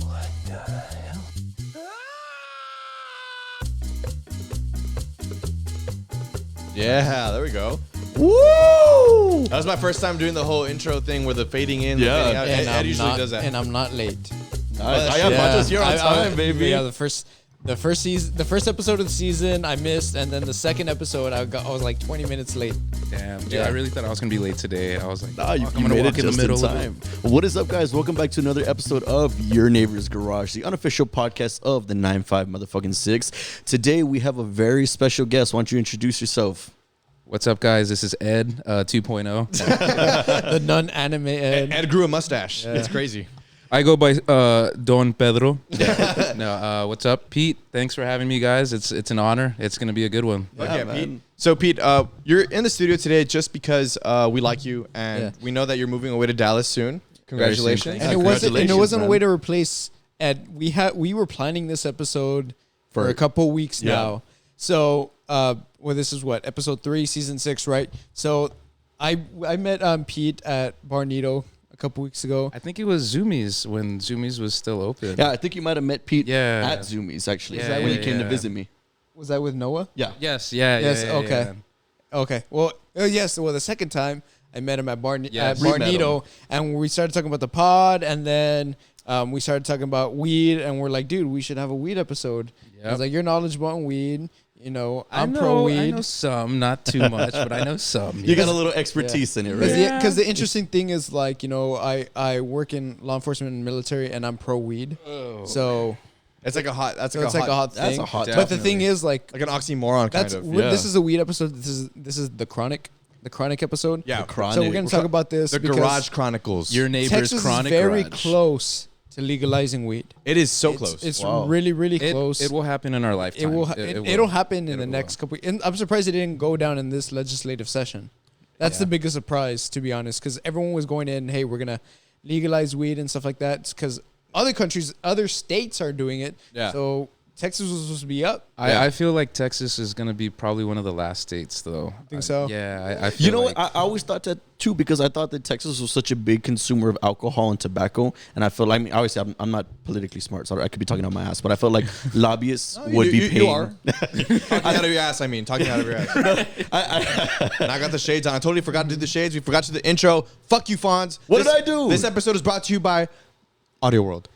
What the hell? Yeah, there we go. Woo! That was my first time doing the whole intro thing where the fading in, the Yeah. fading out. And Ed usually not, does that. and I'm not late. I am just here on time, baby. Yeah, the first episode of the season I missed, and then the second episode I was like 20 minutes late. Damn, dude, Yeah. I really thought I was gonna be late today. I was like, Nah, you fuck, I'm gonna made it walk in the just middle in of it. time. What is up, guys? Welcome back to another episode of Your Neighbor's Garage, the unofficial podcast of the 9-5 motherfucking 6. Today we have a very special guest. Why don't you introduce yourself? What's up, guys? This is Ed 2.0. The non-animated. Ed grew a mustache. It's crazy. I go by Don Pedro. No, what's up, Pete? Thanks for having me, guys. It's an honor. It's gonna be a good one. Yeah, man. Pete. So, Pete, you're in the studio today just because we like you, and we know that you're moving away to Dallas soon. Congratulations. And it wasn't a Congratulations, way to replace Ed. We were planning this episode for a couple weeks now. So this is what, episode 3, season 6, right? So I met Pete at Barnito a couple weeks ago. I think it was Zoomies when Zoomies was still open. Yeah, I think you might have met Pete Yeah. at Zoomies, actually. Yeah, when you yeah, came to yeah. visit me. Was that with Noah? Yeah. Yes. Yeah. Yes, Yeah, okay. yeah. Okay. Well, yes. Well, the second time I met him at Yes. Barnito, and we started talking about the pod, and then we started talking about weed, and we're like, dude, we should have a weed episode. I was like, you're knowledgeable on weed. You know, I'm pro weed. I know some, not too much, but I know some. You got a little expertise in it, right? Because the interesting thing is, like, you know, I work in law enforcement and military, and I'm pro weed. Oh. So It's like a hot. That's so like it's a like a hot. hot thing. That's a hot But the thing is, like Like an oxymoron, kind that's of. this is a weed episode. This is the chronic episode. Yeah. The chronic. So we're gonna talk about this. The because Garage Chronicles. Your neighbor's Texas chronic is very garage. close to legalizing weed. It is so close. It's Wow. really, really It, close. it will happen in our lifetime. It'll happen in It the will. next couple. And I'm surprised it didn't go down in this legislative session. That's the biggest surprise, to be honest, because everyone was going in, hey, we're gonna legalize weed and stuff like that, because other states are doing it. Yeah. So Texas was supposed to be up. I feel like Texas is gonna be probably one of the last states, though. Think so? Yeah, I feel You know like what? I always thought that too, because I thought that Texas was such a big consumer of alcohol and tobacco, and I feel like, I mean, obviously I'm not politically smart, so I could be talking out my ass, but I felt like lobbyists would be paying. You are. Talking out of your ass, I mean. Talking out of your ass. And I got the shades on. I totally forgot to do the shades. We forgot to do the intro. Fuck you, Fonz. What did I do? This episode is brought to you by Audio World.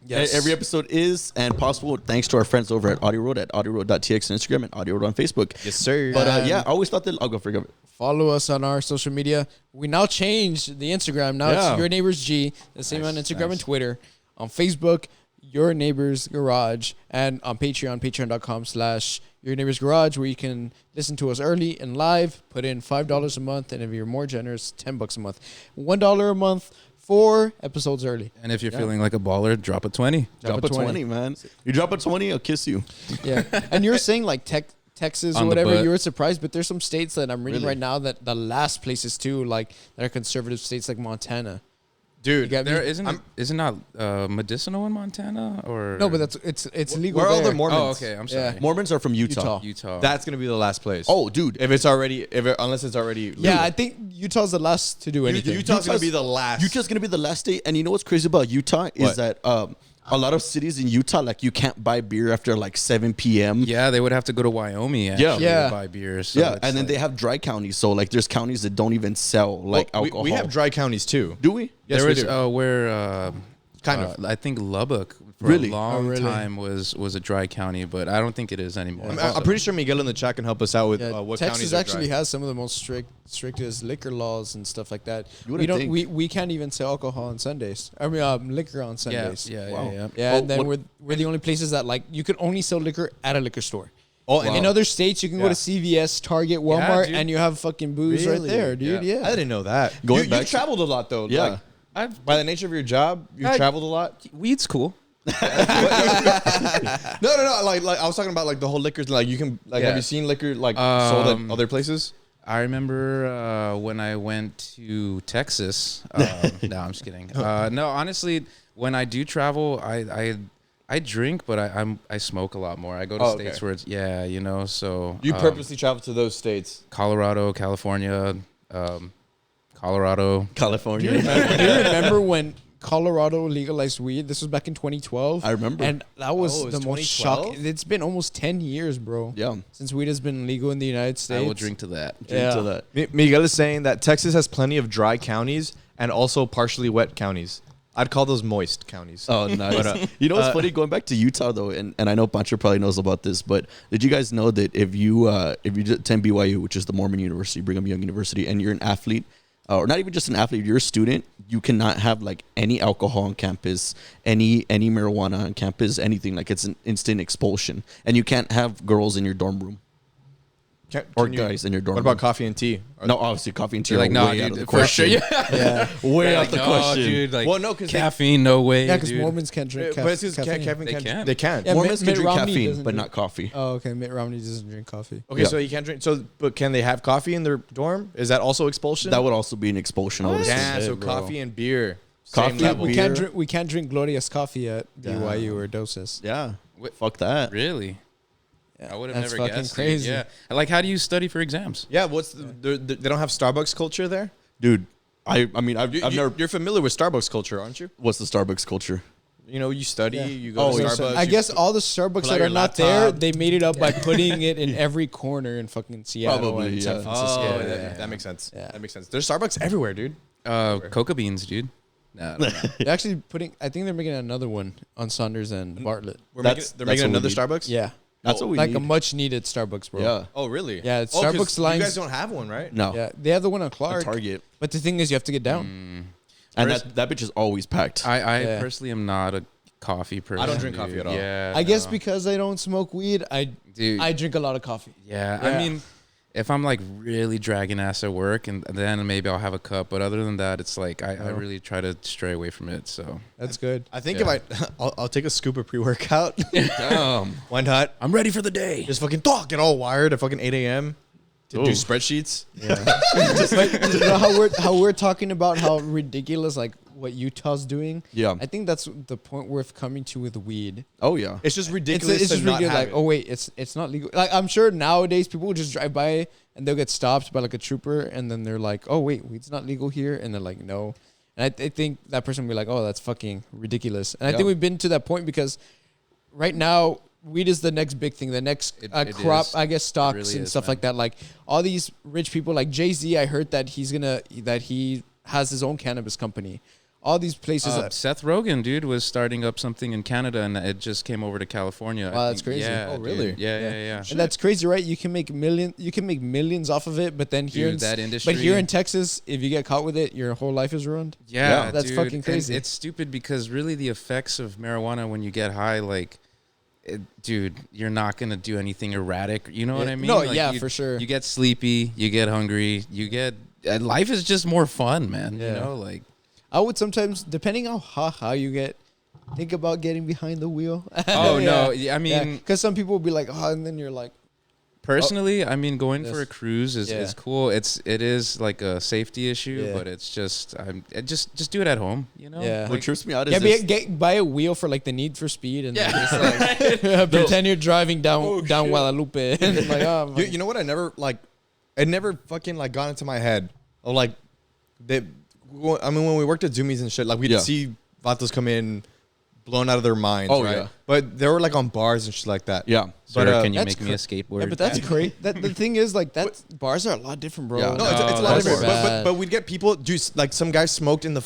Yes. Every episode is and possible thanks to our friends over at Audio Road at audioroad.tx on Instagram and Audio Road on Facebook. Yes, sir. But I always thought that I'll go for it. Follow us on our social media. We now changed the Instagram. Now Yeah. it's Your Neighbors G. The same on Instagram nice. and Twitter. On Facebook, Your Neighbors Garage. And on Patreon, patreon.com/Your Neighbors Garage, where you can listen to us early and live. Put in $5 a month. And if you're more generous, $10 a month. $1 a month. 4 episodes early. And if you're feeling like a baller, drop a 20. Drop a 20, man. You drop a 20, I'll kiss you. Yeah. And you're saying like Texas On or the whatever, butt. you were surprised, but there's some states that I'm reading Really? right now that the last places too, like that are conservative states like Montana. Dude, You got me? There isn't not medicinal in Montana or No, but it's legal. where are all there. the Mormons? Oh, okay. I'm sorry. Yeah. Mormons are from Utah. Utah. That's going to be the last place. Oh, dude. Unless it's already legal. Yeah, I think Utah's the last to do anything. Utah's going to be the last. Utah's going to be the last state. And you know what's crazy about Utah is What? that a lot of cities in Utah, like you can't buy beer after like 7 p.m. Yeah, they would have to go to Wyoming actually Yeah. to buy beers. So Yeah, it's and then like- they have dry counties. So like there's counties that don't even sell like alcohol. We have dry counties too. Do we? Yes, there we was do. where Kind of. I think Lubbock for Really? a long Oh, really? time was a dry county, but I don't think it is anymore. I'm pretty sure Miguel in the chat can help us out with Yeah, what Texas counties are actually dry. has some of the most strictest liquor laws and stuff like that. You We wouldn't don't think. we can't even sell alcohol on Sundays. I mean liquor on yeah, Sundays. yeah, Wow. yeah, yeah. Yeah, Well, and then what- we're the only places that like you can only sell liquor at a liquor store. Oh, and In other states, you can go to CVS, Target, Walmart, dude. and you have fucking booze right Really? there, dude. Yeah. I didn't know that. Going you back to- traveled a lot though. Yeah. Like, by the nature of your job, you traveled a lot. Weed's cool. No. Like I was talking about like the whole liquors. Like you can like have Yeah. you seen liquor like sold at other places? I remember when I went to Texas. No, I'm just kidding. No, honestly, when I do travel, I drink, but I smoke a lot more. I go to states okay. where it's So You purposely travel to those states. Colorado, California, Colorado. California. Do you remember when Colorado legalized weed? This was back in 2012. I remember. And that was Oh, it was the most 2012? shocking. It's been almost 10 years, bro. Yeah. Since weed has been legal in the United States. I will drink to that. Yeah. To that. Miguel is saying that Texas has plenty of dry counties and also partially wet counties. I'd call those moist counties. Oh, nice. You know what's funny? Going back to Utah though, and I know Pancho probably knows about this, but did you guys know that if you attend BYU, which is the Mormon University, Brigham Young University, and you're an athlete, or not even just an athlete, you're a student, you cannot have like any alcohol on campus, any marijuana on campus, anything. Like it's an instant expulsion, and you can't have girls in your dorm room or guys in your dorm What room. about coffee and tea? No, obviously coffee and tea You're are like, no, way out of dude, the for sure. question. Yeah. Way out Like, the no, question. dude. Like, Well, no, 'cause caffeine, no way. Yeah, because dude. Mormons can't drink But it's 'cause caffeine. caffeine They can't. can. They can. Yeah, Mormons Mitt can drink Romney caffeine, doesn't but drink- not coffee. Oh, okay. Mitt Romney doesn't drink coffee. Okay, Yeah. so you can't drink. So, but can they have coffee in their dorm? Is that also expulsion? That would also be an expulsion. I would Yeah, assume. so Bro. coffee and beer. Coffee, Same level. We beer. can't drink. We can't drink Gloria's coffee at BYU or Doses. Yeah. Wait. Fuck that. Really? Yeah, I would have that's never fucking guessed. dude. crazy. Yeah. Like, how do you study for exams? Yeah, what's they don't have Starbucks culture there? Dude, I mean, I've never. You're familiar with Starbucks culture, aren't you? What's the Starbucks culture? You know, you study, Yeah. you go to Oh, Starbucks. I you guess all the Starbucks pull out that your are not there, laptop. they made it up by putting it in every corner in fucking Seattle Probably, and San yeah. Francisco. Oh, Yeah. that makes sense. Yeah. That makes sense. There's Starbucks everywhere, dude. Coca beans, dude. Nah, no. They're actually putting. I think they're making another one on Saunders and Bartlett. They're That's making what we another need. Starbucks. Yeah, That's what we like need. a much needed Starbucks, bro. Yeah. Oh, really? Yeah, it's 'cause Starbucks lines- You guys don't have one, right? No. Yeah, they have the one on Clark. Target. But the thing is, you have to get down. And that bitch is always packed. I Yeah. personally am not a coffee person. I don't drink dude. coffee at all. Yeah. I guess no. because I don't smoke weed, Dude. I drink a lot of coffee. Yeah, Yeah. I mean, if I'm like really dragging ass at work, and then maybe I'll have a cup. But other than that, it's like I really try to stray away from it. So That's good. I think Yeah. if I'll take a scoop of pre-workout. Damn. Why not? I'm ready for the day. Just fucking get all wired at fucking 8 a.m. to do Ooh. spreadsheets. But you know how we're talking about how ridiculous like what Utah's doing. Yeah. I think that's the point worth coming to with weed. Oh, yeah. It's just It's ridiculous just to not ridiculous. have Like, it. oh wait, it's not legal. Like I'm sure nowadays people will just drive by and they'll get stopped by like a trooper, and then they're like, oh wait, weed's not legal here, and they're like, no. And I think that person will be like, oh, that's fucking ridiculous. And I Yeah. think we've been to that point because right now weed is the next big thing, the next It crop, is. I guess, stocks really and is, stuff man. like that. Like all these rich people, like Jay-Z, I heard that he has his own cannabis company. All these places. Seth Rogen, dude, was starting up something in Canada, and it just came over to California. Wow, I that's think. crazy. Yeah, Oh, dude. really? Yeah. And that's crazy, right? You can make millions off of it, but then here, Dude, that industry. but here in Texas, if you get caught with it, your whole life is ruined. Yeah, that's dude. fucking And crazy. it's stupid because really the effects of marijuana when you get high, like, dude, you're not gonna do anything erratic. You know what I mean? No, Like, yeah, you- for sure. You get sleepy, you get hungry, you get. Life is just more fun, man. Yeah. You know, like. I would sometimes, depending on how you get, think about getting behind the wheel. Oh no, I mean, because some people will be like, oh, and then you're like, personally, I mean, going for Yes. a cruise is Yeah. cool. It is like a safety issue, Yeah. but it's just just do it at home. You know. Yeah. What trips me out is yeah, this. buy a wheel for like the Need for Speed, and then Yeah. just, like, pretend you're driving down Oh, down shit. Guadalupe, and like, oh, You know what? It never fucking like got into my head. Or like, I mean, when we worked at Zoomies and shit, like we'd Yeah. see vatos come in, blown out of their minds. Oh, right? yeah. But they were like on bars and shit like that. Yeah. Sir, But, can you that's make me a skateboard? yeah, but that's great. That the thing is, like, that bars are a lot different, bro. Yeah. No, No, it's a lot that's different. bad. But we'd get people do like some guy smoked in the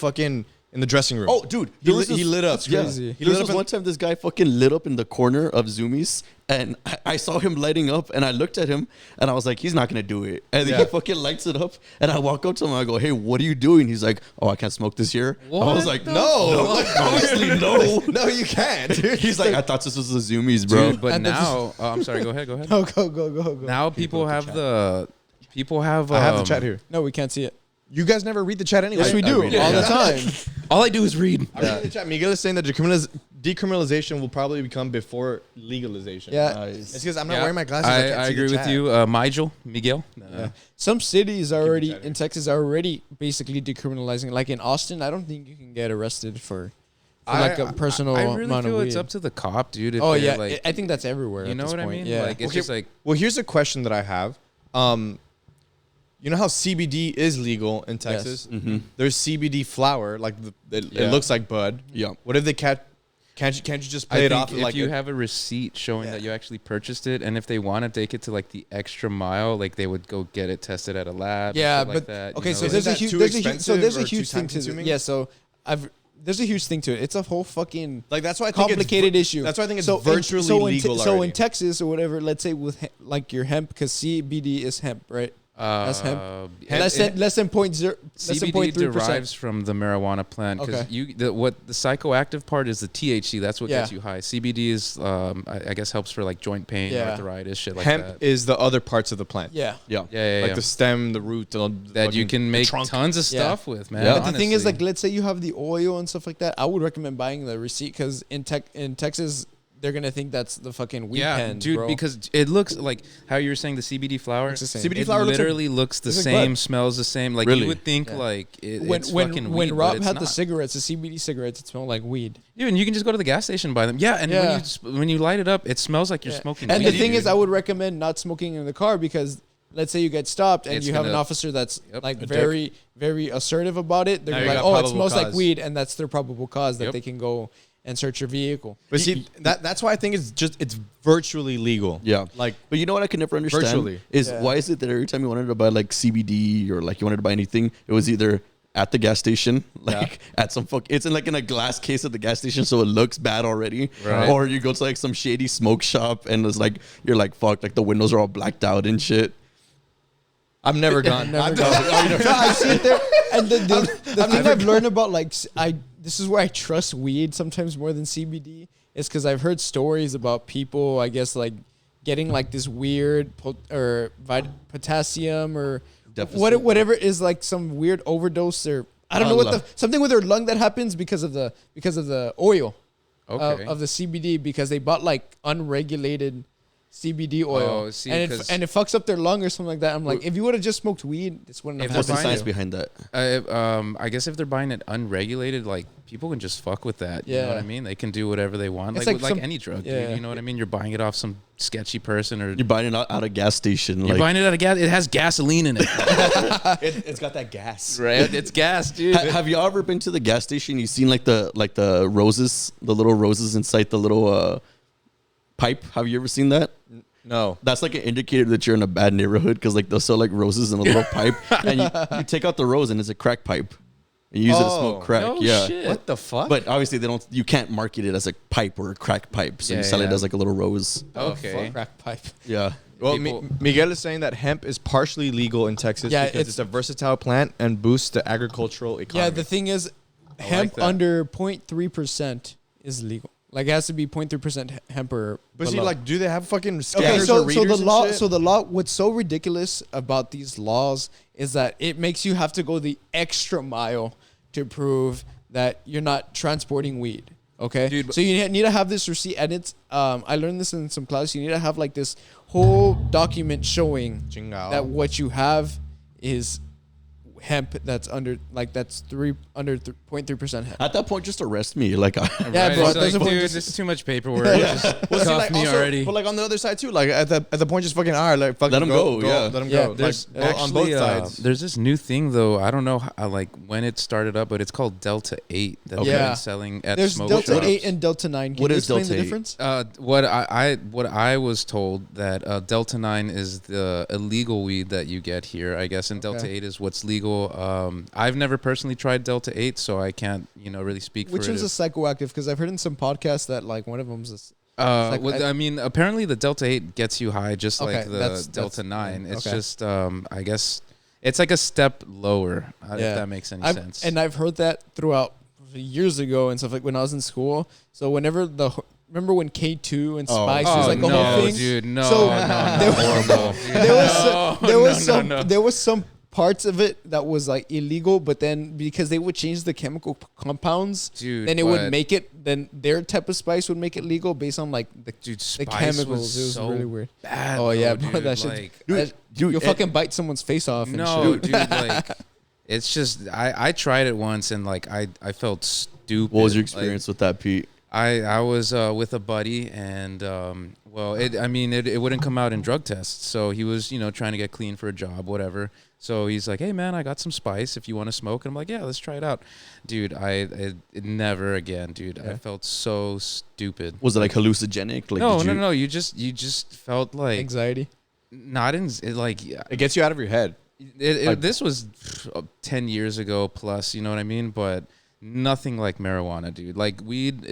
dressing room. Oh, dude. He lit up. That's crazy. He There lit was up one time this guy fucking lit up in the corner of Zoomies, and I saw him lighting up, and I looked at him, and I was like, he's not going to do it. And then he Yeah. fucking lights it up, and I walk up to him, and I go, hey, what are you doing? He's like, oh, I can't smoke this here. I was What like, the no, obviously no. No, you can't. Dude. He's like, I thought this was the Zoomies, bro. Dude, but And that's now, I'm sorry. Go ahead. Go ahead. Go, go. Now people have people have. I have the chat here. No, we can't see it. You guys never read the chat anyway. Yes, we I do read it. all the Yeah. time. All I do is read. I read the chat. Miguel is saying that decriminalization will probably become before legalization. Yeah. It's Nice. because I'm not Yeah. wearing my glasses. I can't see agree the with chat. you, Miguel. Yeah. Some cities are already chat here. in Texas are already basically decriminalizing. Like in Austin, I don't think you can get arrested for like a personal I really amount of feel weed. it's up to the cop, dude. If Oh they're, yeah, like, I think that's everywhere. you at know this what I point. mean? Yeah. Like it's Okay, just like Well, here's a question that I have. You know how CBD is legal in Texas? Yes. Mm-hmm. There's CBD flower, like it Yeah. looks like bud. Yeah. What if they can't you just I pay it think off? if Like you have a receipt showing that you actually purchased it, and if they want to take it to like the extra mile, like they would go get it tested at a lab. Yeah, and shit but like that, okay, you so know? there's a that huge too there's a huge expensive there's a or too huge thing to it. time-consuming? Yeah, so there's a huge thing to it. It's a whole fucking like that's why I think complicated issue. That's why I think it's so virtually legal So in already. Texas or whatever, let's say with like your hemp, because CBD is hemp, right? That's hemp. Less than point zero. Less than CBD 0.3%. derives from the marijuana plant because Okay. the psychoactive part is the THC. That's what Yeah. gets you high. CBD is I guess helps for like joint pain, Yeah. arthritis, shit like Hemp that. is the other parts of the plant. Yeah. Yeah. Yeah, Like the stem, the root, the that you can make trunk. tons of Yeah. stuff with, man. Yeah. But the thing is, honestly. like, let's say you have the oil and stuff like that. I would recommend buying the receipt because in Texas, they're gonna think that's the fucking weed pen, dude, bro. because it looks like how you were saying the CBD flower. Looks the same. CBD It flower looks like- literally looks the looks like same, bud. smells the same. Like Really? you would think, Yeah. like it's fucking when weed, Rob but it's had the not. cigarettes, the CBD cigarettes, it smelled like weed. Dude, and you can just go to the gas station and buy them. Yeah, and Yeah. when you light it up, it smells like you're Yeah. smoking. And weed, the thing dude. is, I would recommend not smoking in the car because let's say you get stopped and It's you have an gonna- officer that's Yep. like A very, very assertive about it. They're Now you like, got oh, it probable smells like cause. weed, and that's their probable cause that Yep. they can go and search your vehicle. But see, that's why I think it's virtually legal. Yeah. Like But you know what I can never understand Virtually. is Yeah. why is it that every time you wanted to buy like CBD or like you wanted to buy anything, it was either at the gas station, like at some it's in like in a glass case at the gas station, so it looks bad already. Right. Or you go to like some shady smoke shop and it's like you're like fuck, like the windows are all blacked out and shit. I've never gone. Never I've gone. never- No, I see it there. And the thing I've learned about this is where I trust weed sometimes more than CBD is because I've heard stories about people, I guess, like getting like this weird potassium or Deficit. whatever is like some weird overdose or I don't know what something with their lung that happens because of the oil Okay. of the CBD because they bought like unregulated CBD oil Oh, see, and 'cause- it fucks up their lung or something like that. I'm like, if you would have just smoked weed, this wouldn't have If What's the happened. science to you. behind that? I guess if they're buying it unregulated, like people can just fuck with that. You know what I Yeah. mean? They can do whatever they want, It's like like with, like some- any drug. yeah. Dude, you know what I mean? You're buying it off some sketchy person, or You're buying it out at a gas station. you're Like, buying it at a gas. It has gasoline in it. It's got that gas. Right? It's gas, dude. have you ever been to the gas station? You've seen like the roses, the little roses inside the little pipe. Have you ever seen that? No. That's like an indicator that you're in a bad neighborhood because like they'll sell like roses in a little pipe, and you take out the rose and it's a crack pipe, and you use it to smoke crack. No yeah, shit. What the fuck? but obviously they don't. You can't market it as a pipe or a crack pipe, so Yeah, you sell it yeah. as like a little rose. Okay. Crack pipe. Yeah, Well, People- Miguel is saying that hemp is partially legal in Texas Yeah, because it's a versatile plant and boosts the agricultural economy. Yeah, the thing is, hemp that. under 0.3% is legal. Like it has to be 0.3% hemp or but see, below. like, do they have fucking Okay, scanners so or readers the and law, shit? so the law. What's so ridiculous about these laws is that it makes you have to go the extra mile to prove that you're not transporting weed. Okay, Dude, so you need to have this receipt, and it's. I learned this in some class. You need to have like this whole document showing Chingao. that what you have is hemp that's under 0.3% hemp. at that point, just arrest me. Like, Yeah, Right, bro, it's there's like, a point dude, just- this is too much paperwork. Just Well, see, cuff like, me also- already. But like on the other side too, like at the point, just fucking all right, like fucking Let 'em go, yeah. let them Yeah, go. There's Like, on both actually, sides. there's this new thing though. I don't know like when it started up, but it's called Delta 8 that Okay. they've Yeah. been selling at There's smoke Delta shops. 8 and Delta 9. Can What you is explain Delta the 8? difference? What I was told that Delta 9 is the illegal weed that you get here, I guess, and Delta Okay. 8 is what's legal. I've never personally tried Delta 8, so I can't really speak Which for one's it. a psychoactive? Because I've heard in some podcasts that like one of them's like, I mean, apparently the Delta 8 gets you high just Okay, like the that's- Delta 9. It's okay. just, I guess, it's like a step lower, if that makes any sense. And I've heard that throughout years ago and stuff like when I was in school. So whenever remember when K2 and Spice was like a no, whole thing? dude, no, So no, there- horrible. There was some parts of it that was like illegal, but then because they would change the chemical compounds, Dude, then it would but- make it. Then their type of spice would make it legal based on like the Dude, the Spice chemicals. was It was so really weird. bad. Oh yeah, though, bro, dude. that shit. Like, Dude, You'll and- fucking bite someone's face off. And no, shit. dude, like, it's just I tried it once and like I felt stupid. what was your Like, experience with that, Pete? I was with a buddy and it wouldn't come out in drug tests, so he was trying to get clean for a job, whatever. So he's like, hey man, I got some spice if you want to smoke. And I'm like, yeah, let's try it out. Dude, I never again, dude. I felt so stupid. Was it like hallucinogenic? Like, No. You just felt like Anxiety. not in like It gets you out of your head. this was 10 years ago plus, you know what I mean? But nothing like marijuana, dude. Like weed,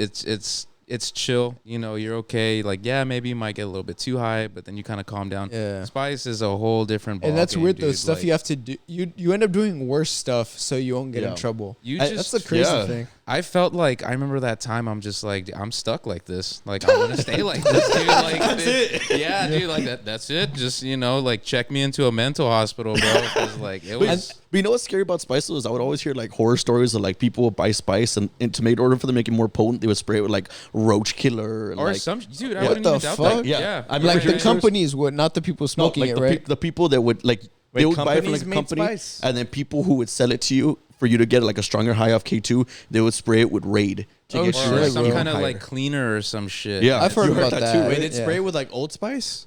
it's chill. You know, you're okay. Like, yeah, maybe you might get a little bit too high, but then you kind of calm down. Yeah. Spice is a whole different ball And that's game, weird, dude. though. Stuff Like, you have to do. You end up doing worse stuff so you won't get in trouble. That's the crazy thing. I felt like I remember that time. I'm just like I'm stuck like this. Like I'm gonna stay like this, dude. Like that's it. Yeah, dude. Like that. That's it. Just like check me into a mental hospital, bro. Because like it was. But you know what's scary about spice though is I would always hear like horror stories of like people would buy spice and to make order for them to make it more potent, they would spray it with like roach killer and Or like, some dude. I What wouldn't the even doubt fuck? that. Yeah. I I mean, Like the hearing companies would, not the people smoking like it, the, right? the people that would like they would buy it from like a companies made company spice? and then people who would sell it to you for you to get like a stronger high off K2, they would spray it with Raid to Oh, get shit, you or like, some bro. kind of higher. like cleaner or some shit. Yeah, I've heard you about that. Wait, it Yeah. spray with like Old Spice?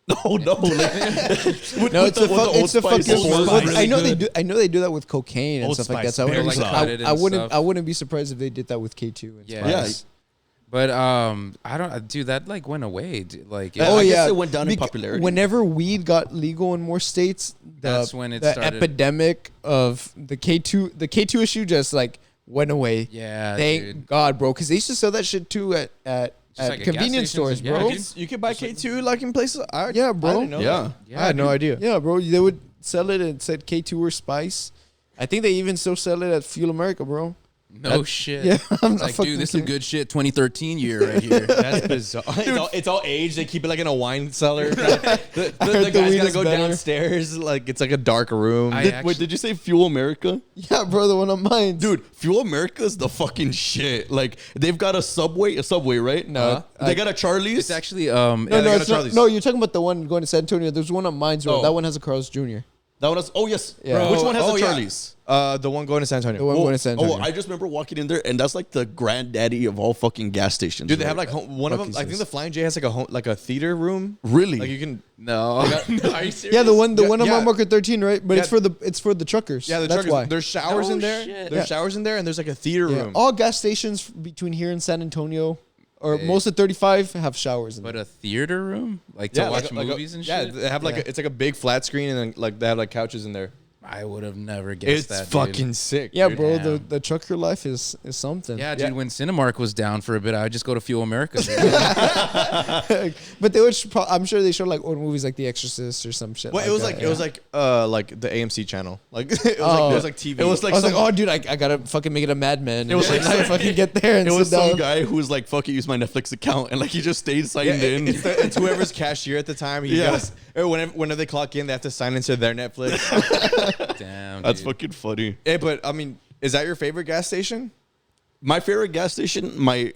No, like, No, it's a fucking. Spice. I know they do. I know they do that with cocaine and Old stuff like that. Spice, So very like good. cut it I and wouldn't. stuff. I wouldn't be surprised if they did that with K2 and Yeah. Spice. But I don't, dude. That like went away. Dude. Like I guess it went down in popularity. Whenever weed got legal in more states, That's when it the started. epidemic of the K2 issue just like went away. Yeah, Thank dude. God, bro, because they used to sell that shit too at like at gas convenience stations stores, and- yeah, bro. dude. You could buy K2 like in places. Yeah, bro. I didn't know Yeah. that. Yeah, I had no dude. idea. Yeah, bro, they would sell it and said K2 or Spice. I think they even still sell it at Fuel America, bro. No shit. Yeah, I'm It's not like, fucking dude, this some kidding. good shit. 2013 year right here. That's bizarre. It's all aged. They keep it like in a wine cellar. the heard the the guy's weed gotta is go better. downstairs. Like it's like a dark room. Wait, did you say Fuel America? Yeah, bro, the one on mine. Dude, Fuel America is the fucking shit. Like they've got a Subway, right? No, They got a Charlie's. It's actually no, they no, got it's a not, Charlie's. no, you're talking about the one going to San Antonio. There's one on Mines Road. Oh. That one has a Carl's Jr. That one has. Oh yes. Yeah. Which one has Oh, a yeah. Charlie's? The one going to San Antonio. The one going to San Antonio. I just remember walking in there, and that's like the granddaddy of all fucking gas stations. Dude, they right? have like one of them. I think the Flying J has like a theater room. Really? Like you can. no. No, are you serious? Yeah, the one on Yeah. Mile Marker 13, right? But Yeah. it's for the truckers. Yeah, the that's truckers. why. There's showers No in there. shit. There's Yeah. showers in there, and there's like a theater Yeah. room. All gas stations between here and San Antonio, or Hey. most of 35, have showers in But them. a theater room, like to watch like movies and yeah, shit. they have like Yeah. it's like a big flat screen, and then like they have like couches in there. I would have never guessed It's that. fucking dude. sick. Yeah, dude. bro, Damn. the trucker life is something. Yeah, Yeah. dude. When Cinemark was down for a bit, I would just go to Fuel America. But they would. I'm sure they showed like old movies like The Exorcist or some shit. Well, like it was that, like yeah. it was like the AMC channel. Like it Oh. was like TV. It was like I was some, like, oh, dude, I gotta fucking make it a Mad Men. It was like I fucking get there and it was sit down. some guy who was like, "Fuck it, use my Netflix account," and like he just stayed signed yeah, in. it's whoever's cashier at the time. He Yeah. goes, or whenever they clock in, they have to sign into their Netflix. Damn, That's dude. fucking funny. Hey, but I mean, is that your favorite gas station? My favorite gas station, my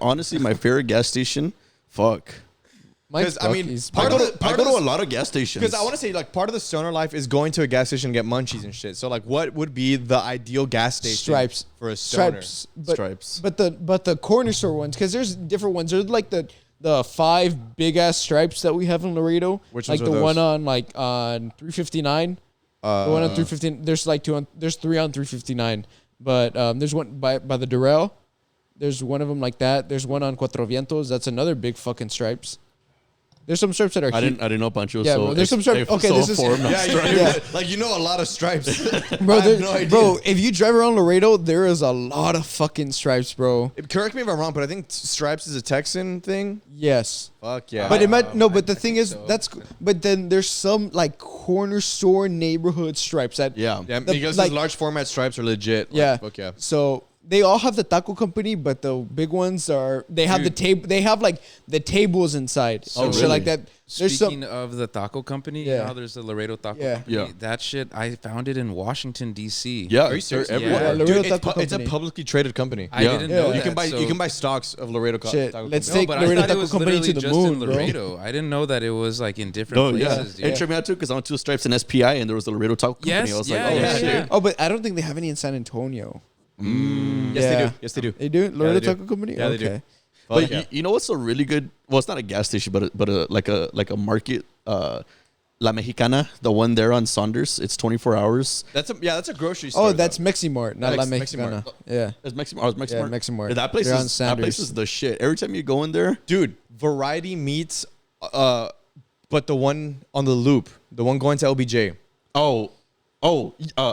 honestly, my favorite gas station. Fuck. Mine's 'Cause, I mean, Buc-ee's, I part bro. go of to, I go to a lot of gas stations. Because I want to say, like, part of the stoner life is going to a gas station and get munchies and shit. So, like, what would be the ideal gas station Stripes for a stoner? Stripes, Stripes. but the corner store ones, because there's different ones. There's like the 5 big ass Stripes that we have in Laredo. Which like ones are the those? one on 359. The one on 315. There's like there's 3 on 359. But there's one by the Durrell. There's one of them like that. There's one on Cuatro Vientos. That's another big fucking Stripes. There's some Stripes that are. I didn't know Pancho. Yeah, so bro, there's some Stripes. Okay, so this is- informed on Yeah, Stripes. yeah. Like, you know a lot of stripes. Bro, I have no idea. bro, if you drive around Laredo, there is a lot of fucking Stripes, bro. Correct me if I'm wrong, but I think stripes is a Texan thing. Yes. Fuck yeah. But it might no. But the I thing think is, so. that's. But then there's some like corner store neighborhood Stripes that. Yeah. yeah, the- because like- those large format stripes are legit. Like, Yeah. Fuck yeah. So they all have the taco company, but the big ones are they have the Dude. table. They have like the tables inside. Oh, shit really? like that. There's Speaking some. of the taco company, Yeah. you know, there's the Laredo Taco Yeah. Company. Yeah. That shit, I found it in Washington, D.C. Yeah, Are you serious? they're Yeah. everywhere. Laredo Dude, Taco it's a Company. publicly traded company. I Yeah. didn't Yeah. know You You that, can buy so- you can buy stocks of Laredo. Shit, Taco let's Company. take No, but Laredo I thought it Taco was Company literally to the just moon, in bro. Laredo. I didn't know that it was like in different No, yeah. places, dude. It tripped me out too because I went to Stripes and SPI and there was a Laredo Taco Company. Yes, I was yeah, like, oh yeah, shit. yeah. Oh, but I don't think they have any in San Antonio. Yes, they Yeah. do. Yes, they do. They do Laredo they do. Taco Company. Yeah, they do. Okay. But Fuck yeah. you know what's a really good? Well, it's not a gas station, but a market. La Mexicana, the one there on Saunders. It's 24 hours. That's a grocery store. Oh, that's Meximart, not La Mexicana. Yeah. It's Meximart. Oh, it's Yeah, Meximart. Meximart. Yeah, that place They're on is that place Sanders. is the shit. Every time you go in there, dude. Variety meats, but the one on the loop, the one going to LBJ.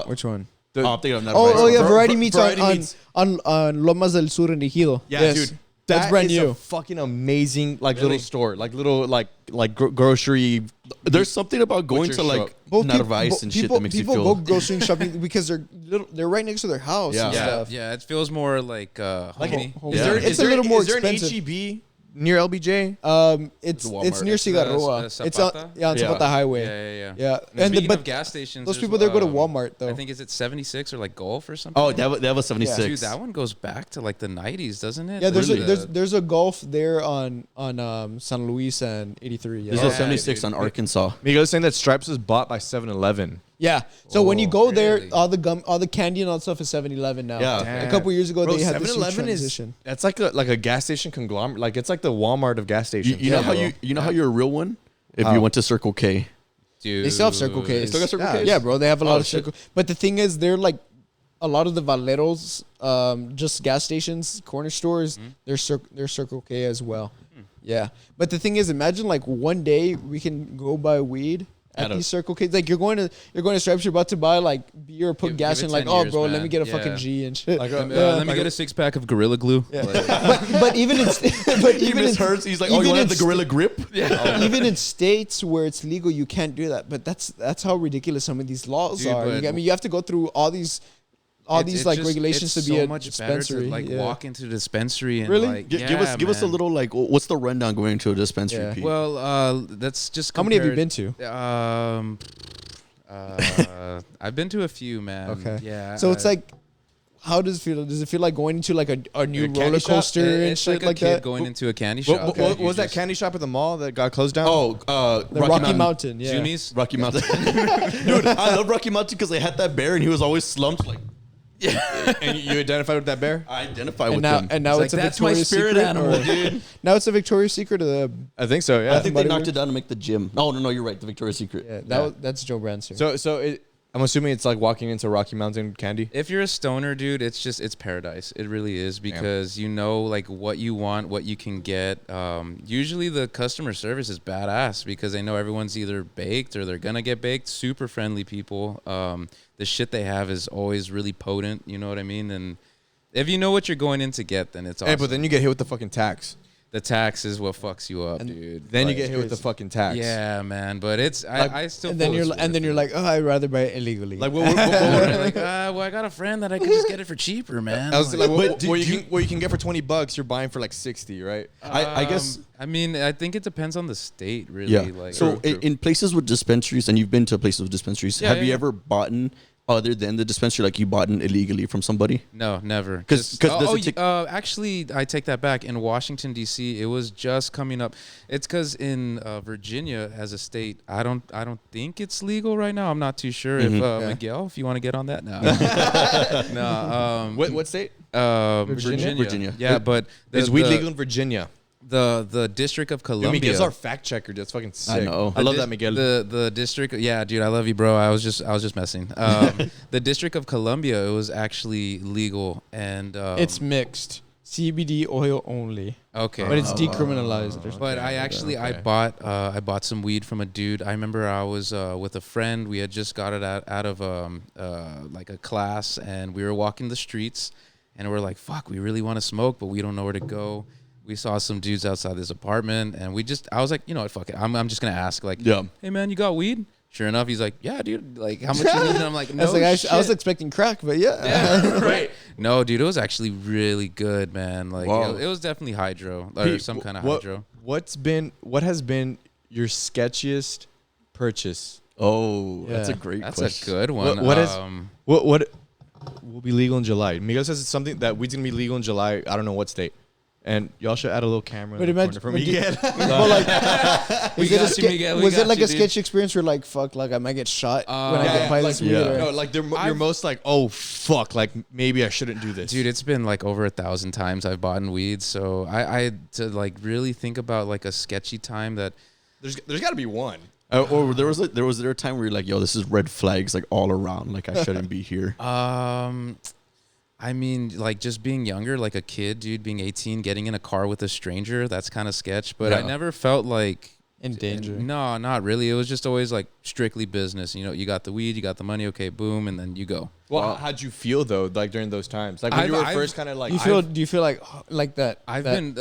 Which one? I'm thinking of that. Yeah, Variety Meats Variety on, Meats. on Lomas del Sur in Ejido. Yeah, Yes. dude. That's That brand is new. a fucking amazing little store, grocery. There's something about going Butcher to shop. Narvaez and shit that makes you people feel. go grocery shopping because they're right next to their house and Yeah. stuff. Yeah, it feels more like homey. home- Is there, It's is a there, little more is there an expensive. HEB near LBJ? It's The Walmart. it's near It's, Cigarroa. It's on Zapata? on Zapata Highway. Yeah. And Speaking but of gas stations, those there's, people there go to Walmart though. I think is it 76 or like Gulf or something. Oh, they have a 76. Dude, that one goes back to like the 90s, doesn't it? yeah, there's Like there's a Gulf there on San Luis and 83. Yeah. There's Yeah, a 76 dude. on Arkansas. Miguel's saying that Stripes was bought by 7-Eleven. Yeah. So when you go there, really? all the candy and all that stuff is 7-Eleven now. Yeah. A couple years ago, Bro, they had this huge 7-Eleven transition. that's like a gas station conglomerate. Like it's like the Walmart of gas stations. You know how bro. you know how you're a real one if How? you went to Circle K. Dude. They still have Circle Ks. They still got Circle Yeah. Ks? Yeah, bro. They have a lot Oh, of shit. Circle. But the thing is, they're like a lot of the Valeros, just gas stations, corner stores. They're Circle K as well. Yeah. But the thing is, imagine like one day we can go buy weed at these Circle K's. Like you're going to Stripes, you're about to buy like beer or put gas give in. it Like, 10 oh, years, bro, let man. me get a Yeah. fucking G and shit. Like, let me get a 6-pack of Gorilla Glue. Yeah. but even in He misheard. He's like, oh, you even want in the Gorilla Grip? even in states where it's legal, you can't do that. But that's how ridiculous some of these laws Dude, are. but- I mean, you have to go through all these It's like just- regulations to it's be so a much dispensary. better to Yeah. walk into the dispensary and Really? like Give us a man. little like what's the rundown going into a dispensary? Yeah. Pete? Well, that's just How many have you compared- been to? I've been to a few, man. Okay. Yeah. So it's like, how does it feel? Does it feel like going into like a new candy roller shop? coaster and it's shit like a like kid that? going into a candy What, shop. what You was that just- candy shop at the mall that got closed down? The Rocky Mountain, yeah. Zoomies? Rocky Mountain. Dude, I love Rocky Mountain because they had that bear and he was always slumped. Like And you identified with that bear? I identify And with now, him. and now it's, like, a that's my Victoria's spirit Secret, animal, or- dude. Now it's a Victoria's Secret. Or the I think so, yeah. I think they Somebody knocked was- it down to make the gym. No, you're right. The Victoria's Secret. yeah, Yeah. that's Joe Branson. I'm assuming it's like walking into Rocky Mountain candy. If you're a stoner, dude, it's paradise. It really is because you know like what you want, what you can get. Usually the customer service is badass because they know everyone's either baked or they're gonna get baked. Super friendly people. The shit they have is always really potent. You know what I mean? And if you know what you're going in to get, then it's awesome. Hey, but then you get hit with the fucking tax. The tax is what fucks you up, And dude. Then you Like, get hit with the crazy. fucking tax. yeah, man. But it's Like- I still and then feel you're like, oh, I'd rather buy it illegally. Like what would like, well, I got a friend that I can just get it for cheaper, man. I was like, But what you can get for $20, you're buying for like 60, right? I guess. I mean, I think it depends on the state, really. Yeah. Like, So in places with dispensaries, and you've been to places with dispensaries, Yeah, have yeah, you yeah. ever bought other than the dispensary, like you bought illegally from somebody? no, never. 'Cause Just- does it take- actually, I take that back. In Washington D.C., it was just coming up. It's because in Virginia, as a state, I don't think it's legal right now. I'm not too sure. If Miguel, if you want to get on that, no, no. What state? Virginia. Virginia. Yeah, but Is weed legal in Virginia? the District of Dude, Columbia. Miguel's our fact checker. That's fucking sick. know. I love that, Miguel. The district, yeah, dude, I love you, bro. I was just messing. The District of Columbia, it was actually legal, and it's mixed CBD oil only, okay, but it's decriminalized. or something. But I bought some weed from a dude. I remember I was with a friend. We had just got it out of like a class, and we were walking the streets, and we're like, "Fuck, we really want to smoke, but we don't know where to go." We saw some dudes outside this apartment, and I was like, you know what, fuck it. I'm just gonna ask, like, Yeah. hey man, you got weed? Sure enough, he's like, yeah, dude. Like, how much you need? And I'm like, I no, was like, shit. I was expecting crack, but yeah. Yeah, right. No, dude, it was actually really good, man. Like, Wow. it was definitely hydro or Pete, some kind of what- hydro. What has been your sketchiest purchase? Oh, that's a Yeah. great That's question. a good one. What is- What will be legal in July? Miguel says it's something that weed's gonna be legal in July. I don't know what state. And y'all should add a little camera But in the imagine- corner for but Miguel. Well, like, We was it a got you, Miguel, we was it got like you, a dude. sketchy experience where like fuck, like I might get shot when I yeah, get buy like- this weed? yeah. or- No, like you're most like, oh fuck, like maybe I shouldn't do this, Dude, it's been like over 1,000 times I've bought weed. So I to like really think about like a sketchy time that There's got to be one. Or there was a time where you're like, yo, this is red flags like all around. Like I shouldn't be here. I mean, like just being younger, like a kid, dude, being 18, getting in a car with a stranger, that's kind of sketch. But I never felt like in danger. No, not really. It was just always like strictly business. You know, you got the weed, you got the money, okay, boom, and then you go. Well, how'd you feel though, like during those times? Like when you were first kind of like. Do you feel like that? I've been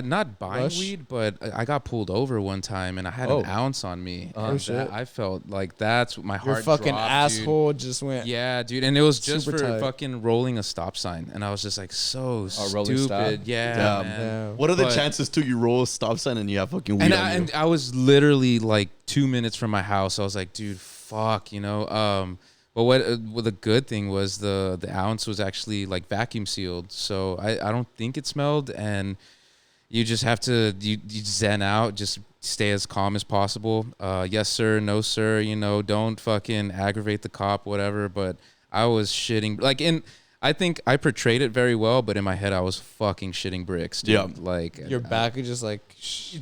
not buying weed, but I got pulled over one time and I had an ounce on me. And shit. I felt like that's my heart. Your fucking dropped, asshole dude. just went. Yeah, dude, and it was just super for tight. fucking rolling a stop sign, and I was just like so rolling stop? stupid. Yeah, man. Yeah. What are the chances too? You roll a stop sign and you have fucking weed And on you? and I was literally like 2 minutes from my house. I was like, dude, fuck, you know. But what the good thing was the ounce was actually like vacuum sealed, so I don't think it smelled. And you just have to you zen out, just stay as calm as possible. Yes sir, no sir, you know, don't fucking aggravate the cop, whatever. But I was shitting I think I portrayed it very well, but in my head I was fucking shitting bricks, dude. Yeah. Like Your back is just like.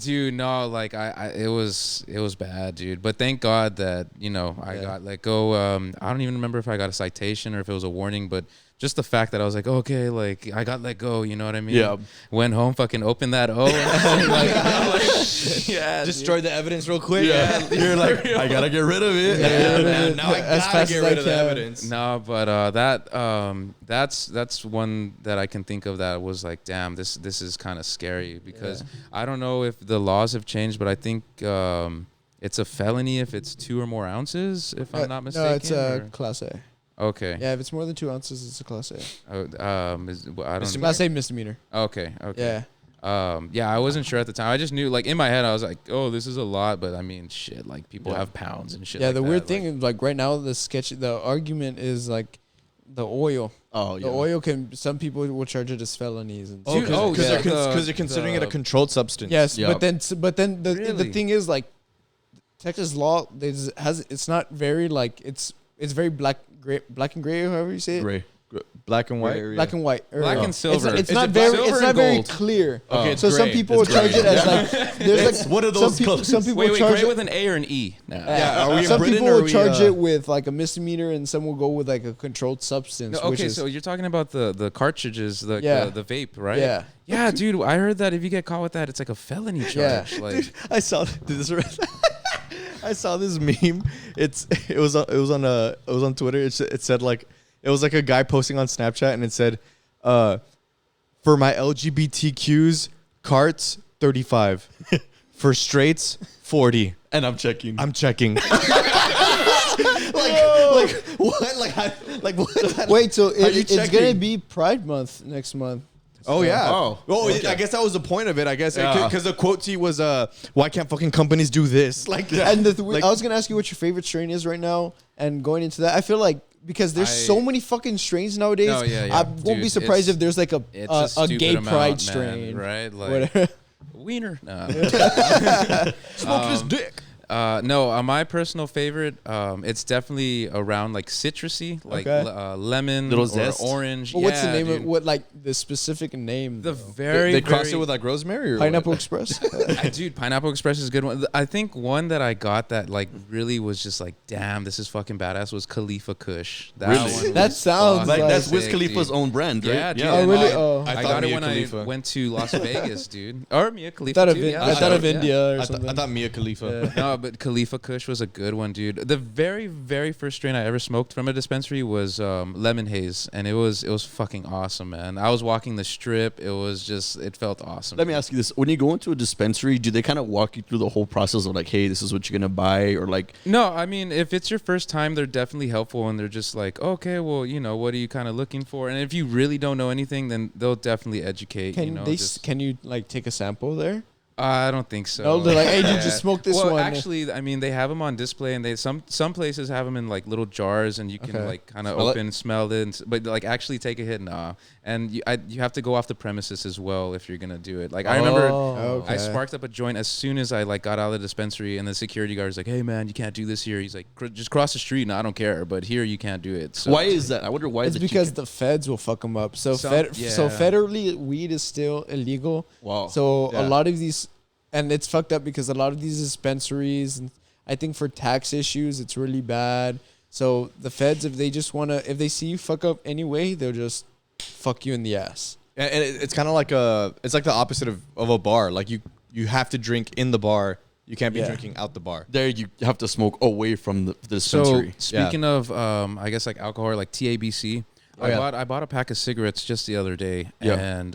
dude, no, like it was bad, dude. But thank God that, you know, I got let go. I don't even remember if I got a citation or if it was a warning, but just the fact that I was like, okay, like I got let go, you know what I mean? Yeah. Went home, fucking opened that O, and yeah, destroyed the evidence real quick. Yeah, you're like, I gotta get rid of it. Now I As gotta fast get as I rid of the can. evidence. No, but that's one that I can think of that was like, damn, this is kind of scary because I don't know if the laws have changed, but I think it's a felony if it's 2 or more ounces, if I'm not mistaken. No, it's a class A. Okay. Yeah, if it's more than 2 ounces, it's a class A. I don't. Class A misdemeanor. Okay. Yeah. Yeah, I wasn't sure at the time. I just knew, like, in my head, I was like, oh, this is a lot. But, I mean, shit, like, people have pounds and shit Yeah, like the that. weird thing is, like, right now, the argument is, like, the oil. Oh, yeah. The oil some people will charge it as felonies. And Dude, Because they're considering it a controlled substance. yes, Yeah. but then the Really? thing is, like, Texas law it's not very, like, it's very black and gray, however you say it. Gray. Black and white. Black and white. Black and silver. It's Is not it very. silver It's and not very gold? clear. Okay, it's so some gray. people will It's charge gray. it as like. There's like what are those colors? Some people Wait, charge gray it, with an A or an E? No. Yeah, are we in some Britain people or will are we, charge it with like a misdemeanor, and some will go with like a controlled substance. No, which okay, is, so you're talking about the cartridges, the vape, right? Yeah. Yeah, dude, I heard that if you get caught with that, it's like a felony charge. Yeah. Like, I saw this. I saw this meme. It was on Twitter. It said like it was like a guy posting on Snapchat and it said, for my LGBTQs, carts 35, for straights 40. And I'm checking. I'm checking. like what? Like what? wait, so Are you it's gonna checking? be Pride Month next month. Oh yeah. Oh, okay. I guess that was the point of it. I guess Yeah. because the quote T was, "Why can't fucking companies do this?" Like, And like- I was gonna ask you what your favorite strain is right now, and going into that, I feel like because there's so many fucking strains nowadays, No, yeah, I won't be dude, surprised it's- if there's like a stupid gay amount, pride man, strain, right? Like Whatever. wiener. No. smoke his dick. No, my personal favorite, it's definitely around like citrusy, like Okay. lemon Little or zest? orange. But what's the name dude. of what like the specific name? The though? very They crossed very- it with like rosemary or Pineapple Express. Dude, Pineapple Express is a good one. I think one that I got that like really was just like, damn, this is fucking badass was Khalifa Kush. That Really? one That was sounds fucking Like that's Sick, Wiz sick, Khalifa's dude. own brand, right? Yeah, dude. Oh, and really? I, Oh. I I got thought it Mia when Khalifa. I went to Las Vegas, dude. Or Mia I Khalifa. thought of, too, yeah. I thought of Yeah. India or I something. thought Mia Khalifa. No, but Khalifa Kush was a good one, dude. The very, very first strain I ever smoked from a dispensary was lemon haze, and it was fucking awesome, man. I was walking the strip. It felt awesome. Let me ask you this: when you go into a dispensary, do they kind of walk you through the whole process of like, hey, this is what you're gonna buy, or like, No, I mean, if it's your first time, they're definitely helpful, and they're just like, okay, well, you know, what are you kind of looking for? And if you really don't know anything, then they'll definitely educate. Can you know, can you like take a sample there? I don't think so. No, they're like, hey, dude, just smoke this well, one. actually, I mean, they have them on display, and some places have them in like little jars, and you can Okay. like kind of Smell it? open, smell it, but like actually take a hit, nah. And you have to go off the premises as well if you're gonna do it. Like I remember. Oh, I okay. sparked up a joint as soon as I like got out of the dispensary, and the security guard was like, "Hey man, you can't do this here." He's like, "Just cross the street, and I don't care, but here you can't do it." So, why is that? I wonder why. It's because the feds will fuck them up. So Yeah. federally, weed is still illegal. Wow. So Yeah. a lot of these, and it's fucked up because a lot of these dispensaries, and I think for tax issues, it's really bad. So the feds, if they see you fuck up anyway, they'll just fuck you in the ass. And it's kind of like it's like the opposite of a bar. Like you have to drink in the bar. You can't be drinking out the bar. There, you have to smoke away from the So dispensary. speaking of, I guess like alcohol, like TABC. I bought a pack of cigarettes just the other day, and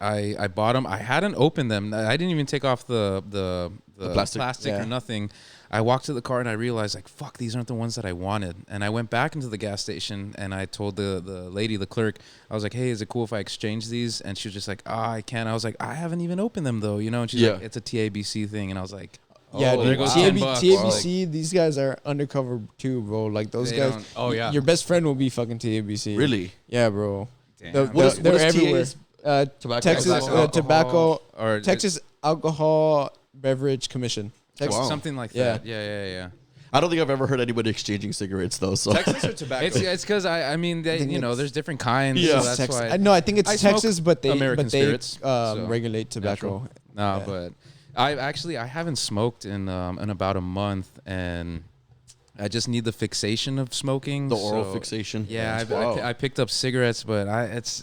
I bought them. I hadn't opened them. I didn't even take off the plastic or nothing. I walked to the car and I realized, like, fuck, these aren't the ones that I wanted. And I went back into the gas station and I told the lady, the clerk, I was like, hey, is it cool if I exchange these? And she was just like, I can't. I was like, I haven't even opened them though, you know? And she's like, it's a TABC thing. And I was like, Yeah, there goes TABC, these guys are undercover too, bro. Like those guys. Oh yeah. Your best friend will be fucking TABC. Really? Yeah, bro. Damn. They're everywhere. Tobacco? Texas Alcohol, or Texas Alcohol Beverage Commission. Wow. Something like Yeah. that. Yeah. I don't think I've ever heard anybody exchanging cigarettes though. So Texas or tobacco? It's because I mean, I think there's different kinds. Yeah. So that's Texas. why. No, I think it's I smoke Texas, but they American spirits, so regulate tobacco. No, Yeah. but I haven't smoked in about a month, and I just need the fixation of smoking. the oral so, fixation. Yeah, Wow. I picked up cigarettes, but it's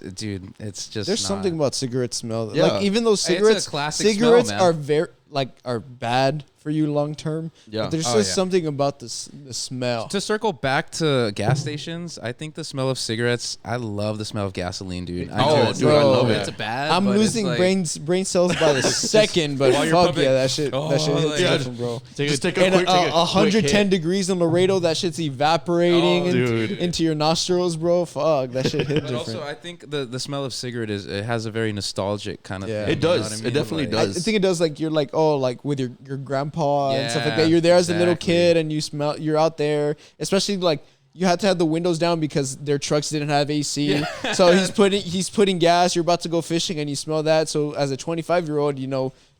just There's something about cigarette smell. Yeah. Like even though It's a cigarettes, classic cigarettes smell, man. are bad for you long term. Yeah. But there's Oh, just yeah. something about the smell. To circle back to gas stations, I think the smell of cigarettes. I love the smell of gasoline, dude. I know dude, I love it's it. bad. I'm but it's losing like, brain cells by the second, but While you're fuck pumping- yeah, that shit hits like- different, bro. Just take And a quick 110 degrees in Laredo, that shit's evaporating Oh, dude. into your nostrils, bro. Fuck, that shit hit But also, different. I think the smell of cigarette it has a very nostalgic kind of Yeah. thing. It you know does. what I It mean? definitely Like- does. I think it does. Like you're like, oh, like with your grandpa and stuff like Yeah, that. You're there as a little exactly. kid, and you're out there, especially like you had to have the windows down because their trucks didn't have AC. So he's putting gas. You're about to go fishing, and you smell that. So as a 25-year-old,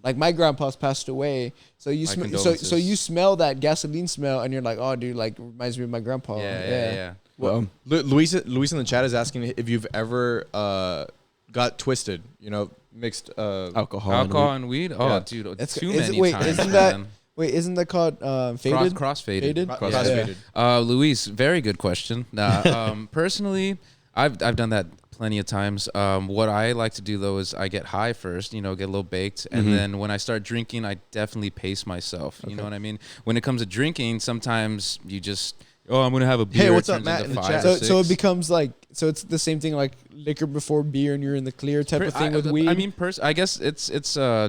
like my grandpa's passed away. So you My so condolences. you smell that gasoline smell, and you're like, oh, dude, like reminds me of my grandpa. Yeah. Well, Luis in the chat is asking if you've ever got twisted. Mixed. alcohol. Alcohol and weed. Oh, Yeah. dude, It's- too is it- many wait, times. isn't that- man. Wait, isn't that called faded? Crossfaded? Faded? Crossfaded. Luis, very good question. Personally, I've done that plenty of times. What I like to do though is I get high first, get a little baked, and then when I start drinking, I definitely pace myself. You know what I mean? When it comes to drinking, sometimes you just, I'm gonna have a beer. Hey, what's it up, turns Matt, into in the 5 chat? or So it 6. becomes like, so it's the same thing like liquor before beer and you're in the clear type of thing with weed. I mean, I guess it's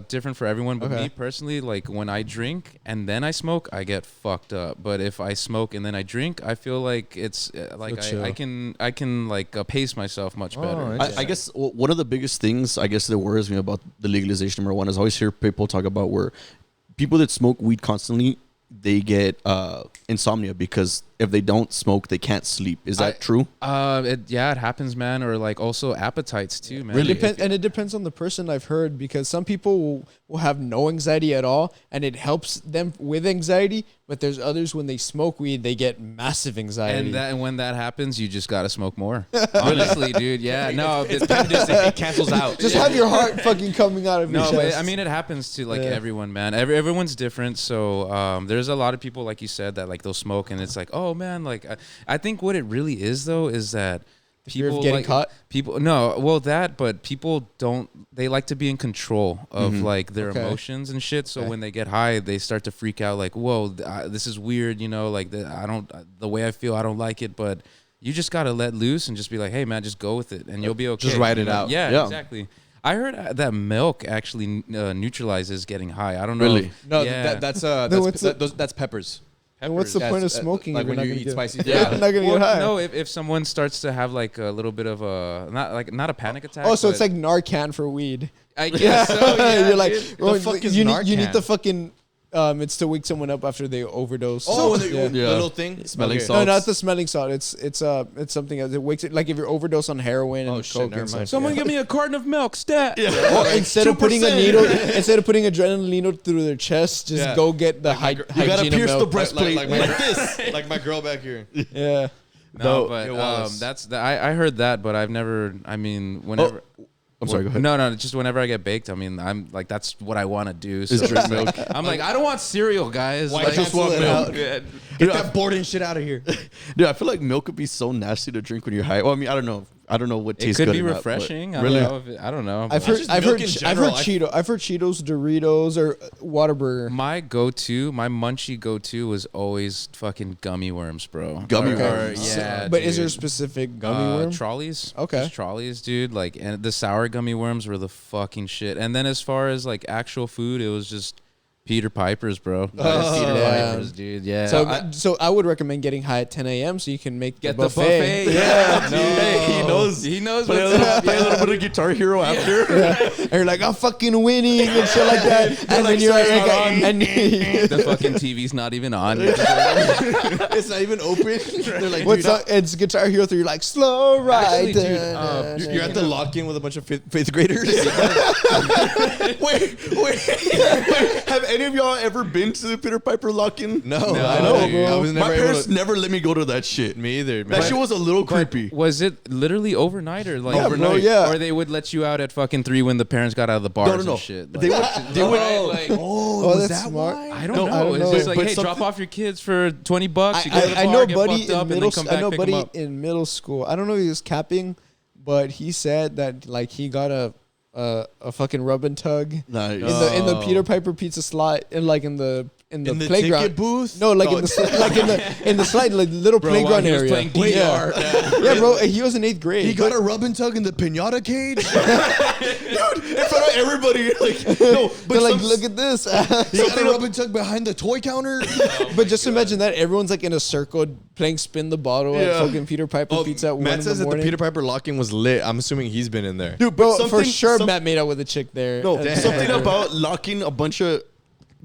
different for everyone, but Okay. me personally, like when I drink and then I smoke, I get fucked up. But if I smoke and then I drink, I feel like it's like Feel I chill. can like pace myself much better. I guess one of the biggest things I guess that worries me about the legalization, number one, is I always hear people talk about where people that smoke weed constantly, they get insomnia because if they don't smoke, they can't sleep. Is that true? It happens, man. Or like also appetites too, man. Really? It depends on the person, I've heard, because some people will have no anxiety at all and it helps them with anxiety, but there's others when they smoke weed, they get massive anxiety. And when that happens, you just gotta smoke more. Honestly, dude. Yeah, no, It cancels out. just have your heart fucking coming out of your No, chest. but I mean, it happens to like Yeah. everyone, man. Everyone's different. So there's a lot of people, like you said, that like they'll smoke and it's like, oh man, like I think what it really is though is that fear of people getting like caught? but people they like to be in control of like their Okay. emotions and shit. So Okay. when they get high, they start to freak out like, whoa, this is weird, like the way I feel, I don't like it, but you just gotta let loose and just be like, hey man, just go with it and you'll be okay. Just ride you it know? out. Yeah, Yeah. exactly. I heard that milk actually neutralizes getting high. I don't know. Really? No, Yeah. that's peppers. And what's the Yeah, point of it's, smoking like if when you're you not eat gonna spicy. get, Yeah. you're not gonna Well, get high? no, if someone starts to have like a little bit of a not a panic attack. Oh, so it's but like Narcan for weed. I guess so. Yeah, you're like, dude. oh, fuck is you need Narcan? the fucking. It's to wake someone up after they overdose. Oh, yeah. the little thing, Smelling Okay. salt. No, not the smelling salt. It's something else. It wakes it like if you're overdose on heroin and Oh, shit, coke never and mind. stuff. Someone yeah. give me a carton of milk, stat. Or instead of putting a needle, instead of putting adrenaline needle through their chest, just Yeah. go get the Like hygiene You gotta of pierce the milk. breastplate like like, my- this. like my girl back here. Yeah. No, No, but Yo, Wallace. I heard that, but I've never. I mean, whenever. I'm sorry. Go ahead. No. Just whenever I get baked, I mean, I'm like, that's what I want to do. So drink it's like, milk. I'm like, I don't want cereal, guys. Why Like, just want milk? Yeah. Get that Borden shit out of here. Dude, I feel like milk would be so nasty to drink when you're high. Well, I mean, I don't know. I don't know what It tastes could good be or not, but refreshing. really? I don't know. I've but- heard, I've milk heard, in I've heard general. I've heard Cheetos, Doritos, or Whataburger. My go-to, my munchie go-to was always fucking gummy worms, bro. Gummy Or- worms. Yeah, But is there a dude. specific gummy worm? Trolleys. Okay. Just trolleys, dude. Like, and the sour gummy worms were the fucking shit. And then as far as like actual food, it was just Peter Piper's, bro. Peter yeah. Piper's, dude. Yeah. So I would recommend getting high at 10 a.m. so you can make get the buffet. Yeah, dude. Hey, he knows. He knows Play a what's little, up. play a little bit of Guitar Hero after. And you're like, I'm fucking winning and shit like that. And then you're like, and The fucking TV's not even on. It's not even open. They're like, what's up? It's Guitar Hero 3. You're like, slow ride. Actually, dude, You're at the lock-in with a bunch of fifth graders. wait. Have any of y'all ever been to the Peter Piper lock-in? No, No, I know. dude. I was My never able parents to. never let me go to that shit. Me either. That shit was a little creepy. Was it literally overnight or like Yeah, bro, overnight? yeah. Or they would let you out at fucking 3 when the parents got out of the bars No. and shit. They would. Oh, that's smart. I don't No, know. I don't It's know. just like, But hey, drop something- off your kids for $20. You go to the I bar, know get buddy fucked in up, and middle then come I back, know pick 'em buddy up. in middle school. I don't know if he was capping, but he said that like he got a fucking rub and tug Nice. in the Peter Piper pizza slot and like in the playground ticket booth. No, like in the like in the slide, like little Bro, while playground he was area. playing DR. Yeah, bro. He was in 8th grade. He got a rub and tug in the pinata cage. Dude, in front of everybody. Like, no, but They're like, some- look at this. He got a rub and tug behind the toy counter. But just imagine that everyone's like in a circle playing spin the bottle at Yeah. fucking Peter Piper pizza at 1 Matt in says the that the morning. Peter Piper lock-in was lit. I'm assuming he's been in there. Dude, Bro, but for sure, some- Matt made out with a chick there. No, And- something about locking a bunch of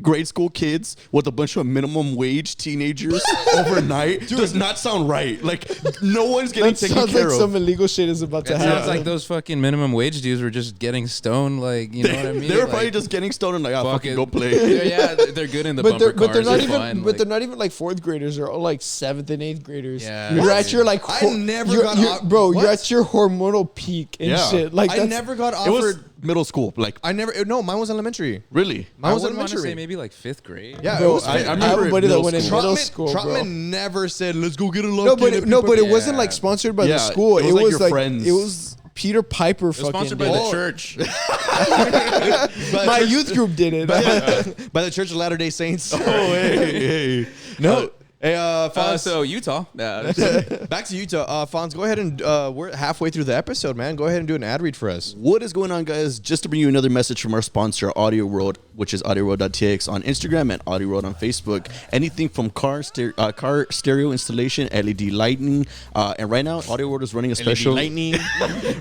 grade school kids with a bunch of minimum wage teenagers overnight does not sound right. Like, no one's getting That taken sounds care like of. some illegal shit is about to It happen. sounds like those fucking minimum wage dudes were just getting stoned, like, you know what I mean? They were Like, probably just getting stoned and like, fuck fucking it. go play. Yeah, they're good in the but bumper they're cars. not even fine, but like- they're not even like 4th graders. They're all like 7th and 8th graders. Yeah. You're What? at your like I never got you're, off- bro. what? You're at your hormonal peak and Yeah. shit. Like I that's, never got It was offered. middle school. Like, I never. No, mine was elementary. really? Mine I was would want to elementary. say maybe like 5th grade. Yeah, Bro, it was. I fifth. I remember have a it buddy that middle went in school. middle Trotman, school, Trotman bro. never said, "Let's go get a lock." No, but it wasn't Yeah. like sponsored by Yeah, the school. it was like your like friends. it was Peter Piper. It was Fucking sponsored by did the it. church. My youth group did it. by the Church of Latter Day Saints. Oh, hey. No. Hey, Fonz. So Utah. Back to Utah. Fonz, go ahead and we're halfway through the episode, man. Go ahead and do an ad read for us. What is going on, guys? Just to bring you another message from our sponsor, Audio World, which is audioworld.tx on Instagram and Audio World on Facebook. Anything from car stereo installation, LED lighting, and right now, Audio World is running a special. Lightning.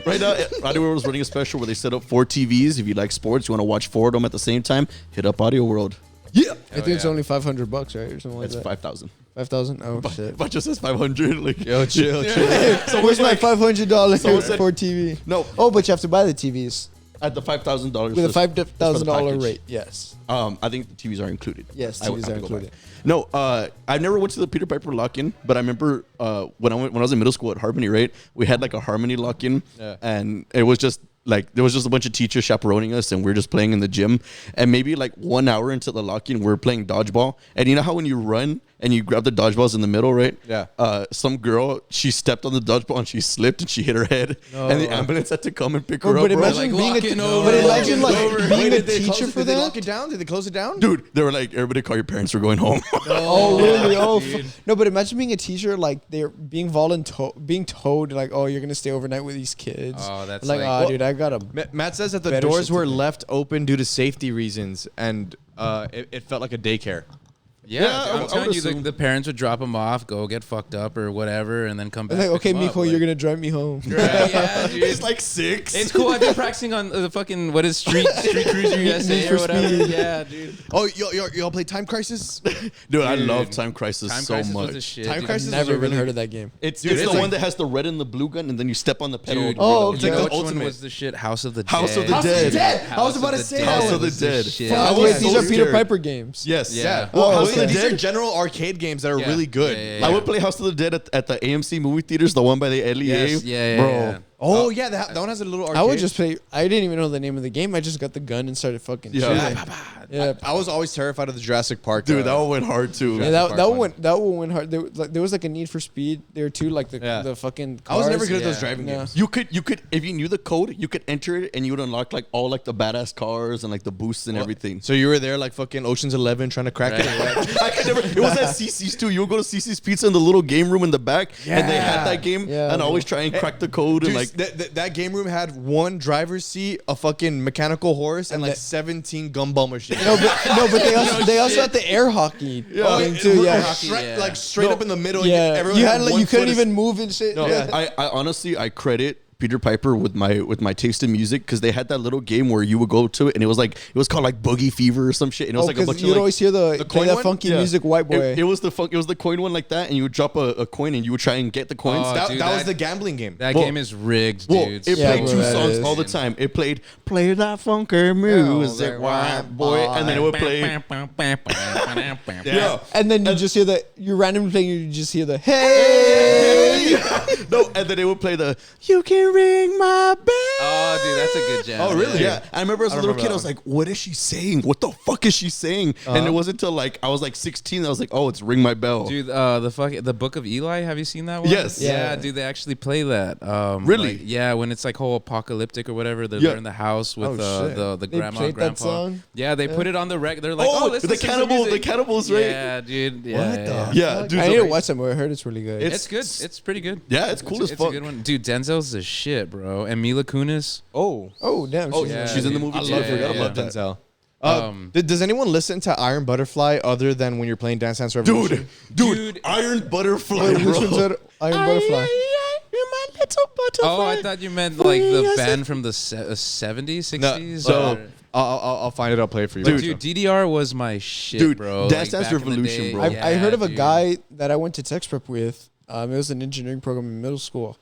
Right now, Audio World is running a special where they set up 4 TVs. If you like sports, you want to watch 4 of them at the same time, hit up Audio World. Yeah. I think it's only $500, right, or something like It's that. 5,000. 5,000. Oh shit. But just says 500. Like, Yo, chill. So where's my $500 Someone said- for TV? no, Oh, but you have to buy the TVs at the $5,000 with a for the $5,000 package. rate. Yes. I think the TVs are included. Yes, I would TVs have are to go included. back. No, I never went to the Peter Piper lock-in, but I remember when I was in middle school at Harmony, right? We had like a Harmony lock-in, and it was just like there was just a bunch of teachers chaperoning us, and we were just playing in the gym. And maybe like 1 hour into the lock-in, we were playing dodgeball. And you know how when you run and you grab the dodgeballs in the middle, right? Yeah. Some girl, she stepped on the dodgeball and she slipped and she hit her head, and the ambulance had to come and pick her Oh, up. but bro. imagine Like, being locking a, over, but imagine locking like over. being a Did they teacher close- for did they that. lock it down? Did they close it down? Dude, they were like, everybody call your parents, we're going home. Oh, really? Oh, no. But imagine being a teacher, like they're being being told, like, oh, you're gonna stay overnight with these kids. Oh, that's like, like- oh, dude, I got a. Matt says that the Better doors shit were to do. left open due to safety reasons, and it felt like a daycare. Yeah, Yeah, I'm I would telling you, assume. the parents would drop them off, go get fucked up or whatever, and then come back. Like, okay, pick 'em up, Miko, you're gonna drive me home. Right, yeah, dude. He's like 6. It's cool. I've been practicing on the fucking what is Street Cruiser USA Need for or whatever. Speed. Yeah, dude. Oh, y'all play Time Crisis? Dude, I Dude. love Time Crisis Time so Crisis much. was the shit. Time dude. Crisis Never was a even really- heard of that game. It's Dude, the it's one like- that has the red and the blue gun, and then you step on the pedal. Dude, Oh, you okay. know the which one ultimate. was the shit? House of the House of Dead. the Dead. Dead. I was House about of to say Dead that House one. of the was the Dead. shit. Fuck, Oh, I was wait, so these are Peter scared. Piper games. Yes. Yeah. Well, Oh, House of the these are Dead. general arcade games that are Yeah. really good. Yeah, yeah, I yeah. would play House of the Dead at the AMC movie theaters, the one by the LEA. Yes, yeah, yeah, Bro, yeah. Oh yeah, that one has a little arcade. I would just play. I didn't even know the name of the game. I just got the gun and started fucking Yeah. shooting. Yeah, I was always terrified of the Jurassic Park. Dude, that one went hard too. yeah, that one went hard. There was like a Need for Speed there too, like the fucking I was cars. never good at those Yeah. driving No. games. You could if you knew the code, you could enter it and you would unlock like all like the badass cars and like the boosts and everything. So you were there like fucking Ocean's 11 trying to crack it. I could never. It was at CC's too. You would go to CC's Pizza in the little game room in the back, and they had that game, Yeah, and I always try and crack the code Dude, and like. that game room had one driver's seat, a fucking mechanical horse, and like that- 17 gumball machines. But they also had the air hockey thing too. Yeah, Like straight up in the middle. yeah. Everyone You had had like one you couldn't foot of- even move and shit. No, Yeah. I honestly I credit Peter Piper with my taste in music because they had that little game where you would go to it and it was called like Boogie Fever or some shit and it was like a bunch of you'd like, always hear the play coin that one? funky yeah. music, white boy. It was the coin one like that and you would drop a coin and you would try and get the coins. Oh, That, dude, that was that- the gambling game. That Well- game is rigged, Well, dude. it Yeah, played bro, two that songs is. all the time. It played "Play That Funker Music," white boy, and then it would play. Yeah. And then you just hear you're randomly playing, you just hear the hey. No, and then it would play the "You Can Ring My Bell." Oh, dude, that's a good jam. Oh, really? Yeah, I remember as a I little remember kid, that I was one. like, "What is she saying? What the fuck is she saying?" And it wasn't until like I was like 16, I was like, "Oh, it's Ring My Bell." Dude, the Book of Eli. Have you seen that one? Yes. Yeah, Yeah. dude, they actually play that. Really? Like, yeah, when it's like whole apocalyptic or whatever, they're Yeah. there in the house with Oh, shit. the They grandma played and that grandpa. song? Yeah, they put it on the record. They're like, Oh, let's the listen to cannibal- music. the cannibals, right? Yeah, dude. Yeah, What yeah, the- yeah. Yeah, dude. I so- need to watch them. I heard it's really good. It's good. It's pretty good. Yeah, it's cool as It's fuck. a good one, dude. Denzel's the shit, bro. And Mila Kunis. Oh, Oh damn! Oh, Yeah, she's in the dude. movie I too. love I forgot yeah, about love that. Denzel. Does anyone listen to Iron Butterfly other than when you're playing Dance Dance Revolution? Dude, Iron Butterfly, Wait, which bro. one's that? Iron Butterfly. You're my little butterfly. Oh, I thought you meant like the band from the 70s, 60s. So or- I'll find it. I'll play it for you. dude, DDR was my shit, Dude, bro. Dance Dance back in the Revolution, day. bro. I heard of a dude. guy that I went to text prep with. It was an engineering program in middle school.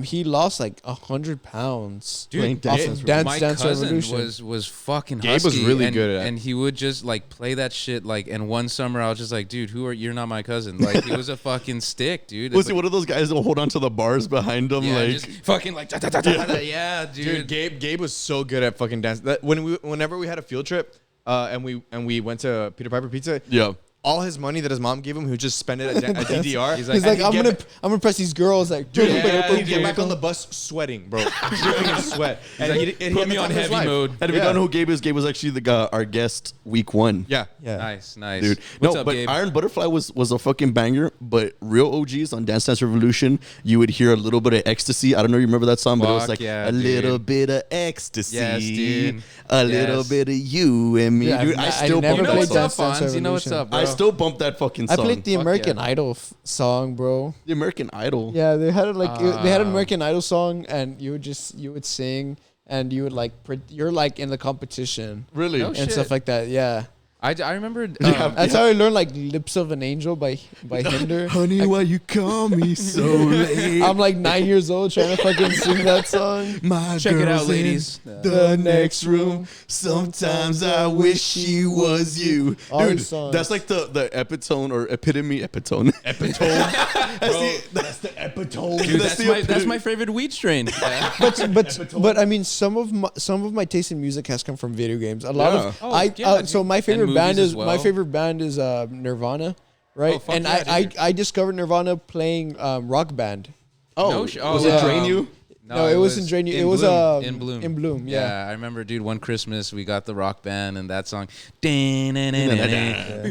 He lost like 100 pounds. Playing off Dance of Dance My Dance cousin Revolution. was fucking Gabe was husky, really and, good at it. and he would just like play that shit like. And one summer I was just like, dude, you're not my cousin. Like he was a fucking stick, dude. Was It's he like, one of those guys that will hold on to the bars behind him? yeah, like, just fucking like yeah, Dude, Gabe was so good at fucking dance. Whenever we had a field trip, and we went to Peter Piper Pizza. yeah. All his money that his mom gave him, he would just spend it at DDR. He's He's like, I'm gonna press these girls. Like, Dude, Yeah, he'd dude. get back on the bus sweating, bro, dripping in sweat. And like, he'd put me on heavy mode. And if you don't know who Gabe is, Gabe was actually our guest week 1. Yeah, yeah. Nice, nice, Dude, What's no, up, but Gabe? Iron Butterfly was a fucking banger. But real OGs on Dance Dance Revolution, you would hear a little bit of ecstasy. I don't know if you remember that song, but it was Fuck like yeah, a little dude. bit of ecstasy, Yes, dude. a little Yes. bit of you and me. Yeah, Dude, I I still never You bump know that what's song. up, Dance Dance Fonz? You know what's Revolution. up, bro? I still bump that fucking I song. played the Fuck American yeah. Idol song, bro. The American Idol. Yeah, they had they had an American Idol song, and you would sing, and you would like you're like in the competition Really? No and shit. stuff like that. Yeah, I remember. that's how I learned like "Lips of an Angel" by Hinder. Honey, why you call me so late? I'm like 9 years old trying to fucking sing that song. My Check it out, girl's in ladies. The next room. Sometimes I wish she was you. All Dude, these songs. that's like the epitome or epitome. Epitome. that's the epitome. Dude, That's the that's epitome. my favorite weed strain. But I mean, some of my taste in music has come from video games. A lot Yeah. of Oh, yeah, so my and favorite movies band as is well. Nirvana, right? Oh, fuck and yeah, dude. I discovered Nirvana playing Rock Band. Oh, No was it Drain You? No, it wasn't Drain You. In It was Bloom. In Bloom. In Bloom, yeah. I remember, dude. One Christmas we got the Rock Band and that song. Yeah.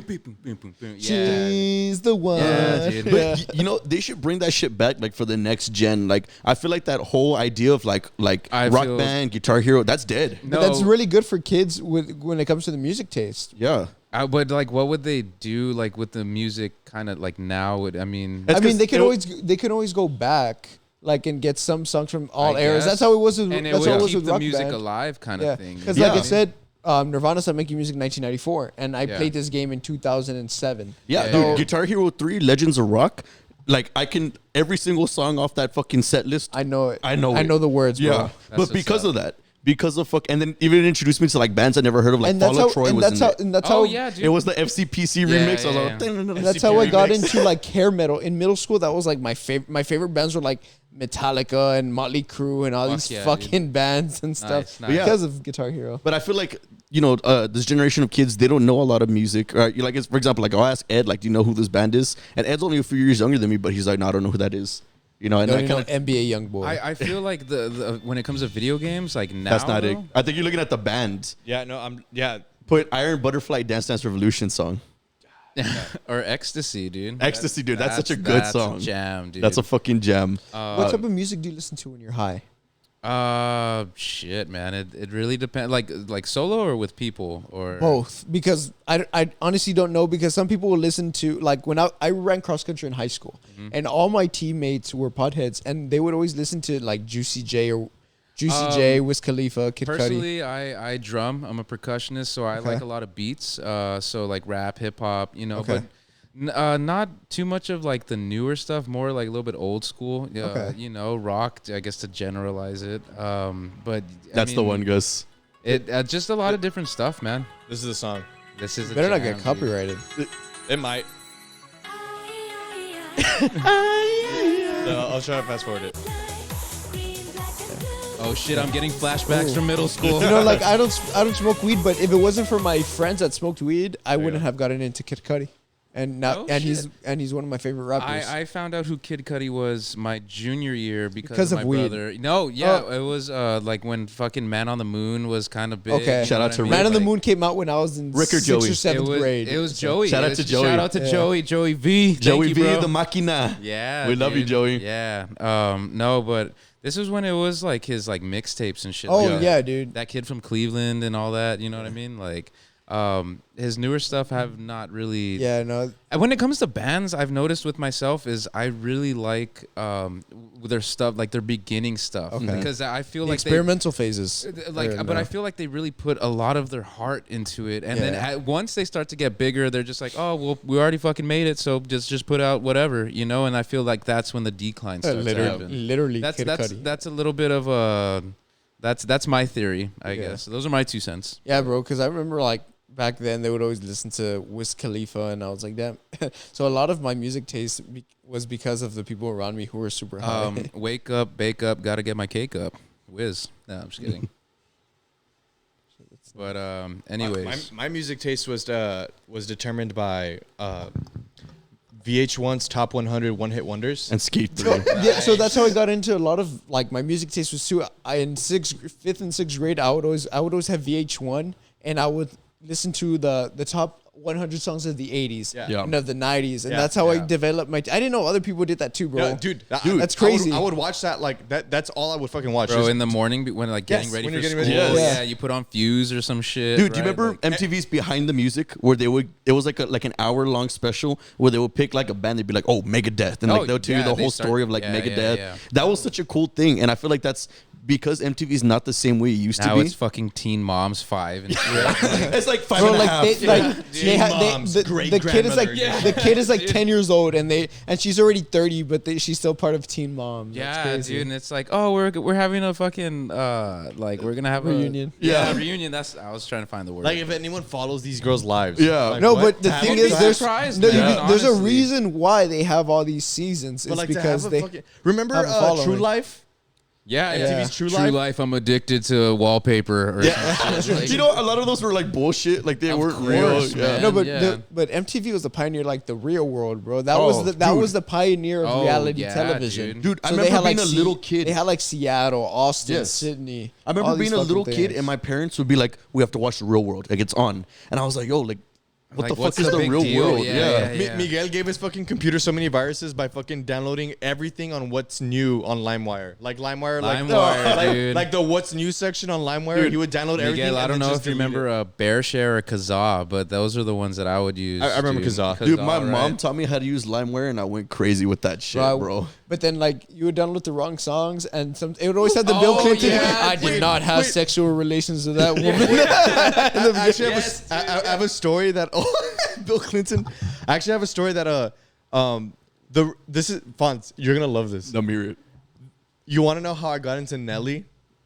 She's the one. Yeah, dude. But you know, they should bring that shit back, like for the next gen. Like, I feel like that whole idea of like I rock feel- band, Guitar Hero, that's dead. But that's really good for kids when it comes to the music taste. Yeah. But like, what would they do like with the music? Kind of like now. I mean, That's I mean, 'cause they can always go back like and get some songs from all I eras. guess. That's how it was. and it That's how it would was keep with the Rock music Band. alive, kind Yeah, of thing. because Yeah. like I said, Nirvana started making music in 1994, and I Yeah. played this game in 2007. Yeah, Yeah. dude. So- Guitar Hero 3, Legends of Rock. Like, I can every single song off that fucking set list. I know it. I know I it. know the words, bro. Yeah, That's but what's because up. of that, because of and then even introduced me to like bands I never heard of, like Fall Out Troy was in it. And that's Oh how yeah, dude. It was the FCPC remix. I was like, and that's how I got into like hair metal in middle school. That was like my favorite bands were like Metallica and Motley Crue and all these fucking bands and stuff because of Guitar Hero. But I feel like, you know, this generation of kids, they don't know a lot of music. Right? Like, for example, like I'll ask Ed, like, do you know who this band is? And Ed's only a few years younger than me, but he's like, no, I don't know who that is. You know, and No, I kind of NBA Youngboy. I feel like the when it comes to video games, like now that's not it. I think you're looking at the band. Yeah, no, Put Iron Butterfly Dance Dance Revolution song. or Ecstasy, dude. Ecstasy, dude. That's such a good song. That's a jam, dude. That's a fucking jam. what type of music do you listen to when you're high? Shit, man. It really depends. Like solo or with people or Both, because I honestly don't know, because some people will listen to, like when I ran cross country in high school, and all my teammates were potheads, and they would always listen to like Juicy J, Wiz Khalifa, Kid Cudi. Personally, I drum. I'm a percussionist, so I like a lot of beats. So like rap, hip hop, you know. Okay. But not too much of like the newer stuff. More like a little bit old school. You know, rock. I guess to generalize it. But That's the one, Gus. It just a lot of different stuff, man. This is the song. This is Better not get copyrighted. It might. I'll try to fast forward it. Oh shit! I'm getting flashbacks from middle school. You know, like I don't smoke weed, but if it wasn't for my friends that smoked weed, I wouldn't have gotten into Kid Cudi. And now, he's one of my favorite rappers. I found out who Kid Cudi was my junior year because of my weed. brother. No, it was like when fucking Man on the Moon was kind of big. Okay, Shout out to Man on the Moon came out when I was in Rick or 6th Joey? or 7th grade. It was Joey. Shout out to Joey. Shout out to Joey V. Joey Thank you, V, bro. the Machina. Yeah, We love you, Joey. Yeah. No, but this was when it was like his like mixtapes and shit. Oh like yeah, dude. that kid from Cleveland and all that. You know what I mean? Like, his newer stuff have not really. Yeah, no. And when it comes to bands, I've noticed with myself is I really like their stuff, like their beginning stuff, because I feel like Experimental phases. but I feel like they really put a lot of their heart into it, and then once they start to get bigger, they're just like, oh well, we already fucking made it, so just put out whatever, you know. And I feel like that's when the decline starts to happen. Literally, That's Kid that's Cudi. that's a little bit of a that's my theory, I guess. Those are my 2 cents. Yeah, bro. Because I remember like back then they would always listen to Wiz Khalifa, and I was like, damn. So a lot of my music taste was because of the people around me who were super high. Wake up, bake up, gotta get my cake up. Wiz. No, I'm just kidding. But anyways, my music taste was determined by VH1's top 100 one-hit wonders. And Skate 3. Yeah, so that's how I got into a lot of like my music taste was too. In 5th and 6th grade, I would always have VH1, and I would listen to the top 100 songs of the 80s and of the 90s, and that's how I developed my. I didn't know other people did that too, bro. Yeah, dude, that's crazy. I would watch that like that. That's all I would fucking watch. bro, in the morning when like getting ready for school, you put on Fuse or some shit. Dude, do you remember MTV's Behind the Music, where they would? It was like an hour-long special where they would pick like a band. They'd be like, "Oh, Megadeth," and like they'll tell you the whole story of like Megadeth. That was such a cool thing, and I feel like that's because MTV's not the same way it used to be. Now it's fucking Teen Moms 5 and shit. It's like 5.5. The kid is like 10 years old, and she's already 30, but she's still part of Teen Mom. Yeah, dude, and it's like, oh, we're having a fucking like we're gonna have reunion. A reunion. That's I was trying to find the word. Like if anyone follows these girls' lives. Yeah. Like, No, what? but the thing is, there's a reason why they have all these seasons. It's like because they remember have a following. True Life. Yeah, MTV's True True Life. Life. I'm addicted to wallpaper. Or something. Like, You know, a lot of those were like bullshit. Like they weren't real. course, man. No, but Yeah. but MTV was the pioneer, like the real world, bro. That dude. was the pioneer of reality television. Dude, I So they remember had, being a little kid. They had like Seattle, Austin, Yes. Sydney. I remember all these being a little fucking kid, things. and my parents would be like, "We have to watch the real world. Like it's on," and I was like, "Yo, like, what Like, the what's fuck is the the big real deal? world?" Yeah. Miguel gave his fucking computer so many viruses by fucking downloading everything on what's new on LimeWire. Like LimeWire, like the what's new section on LimeWire. He would download everything. Miguel, I don't and then know just if you delete remember it. BearShare or Kazaa, but those are the ones that I would use. I remember Kazaa. Dude, my right? mom taught me how to use LimeWire, and I went crazy with that shit, bro. But then, like, you would download the wrong songs, and it would always have the Bill Clinton. yeah. I did not have sexual relations with that woman. Actually, I have a story that Bill Clinton. I actually have a story that this is Fonz. You're gonna love this. No, mirror it. You want to know how I got into Nelly?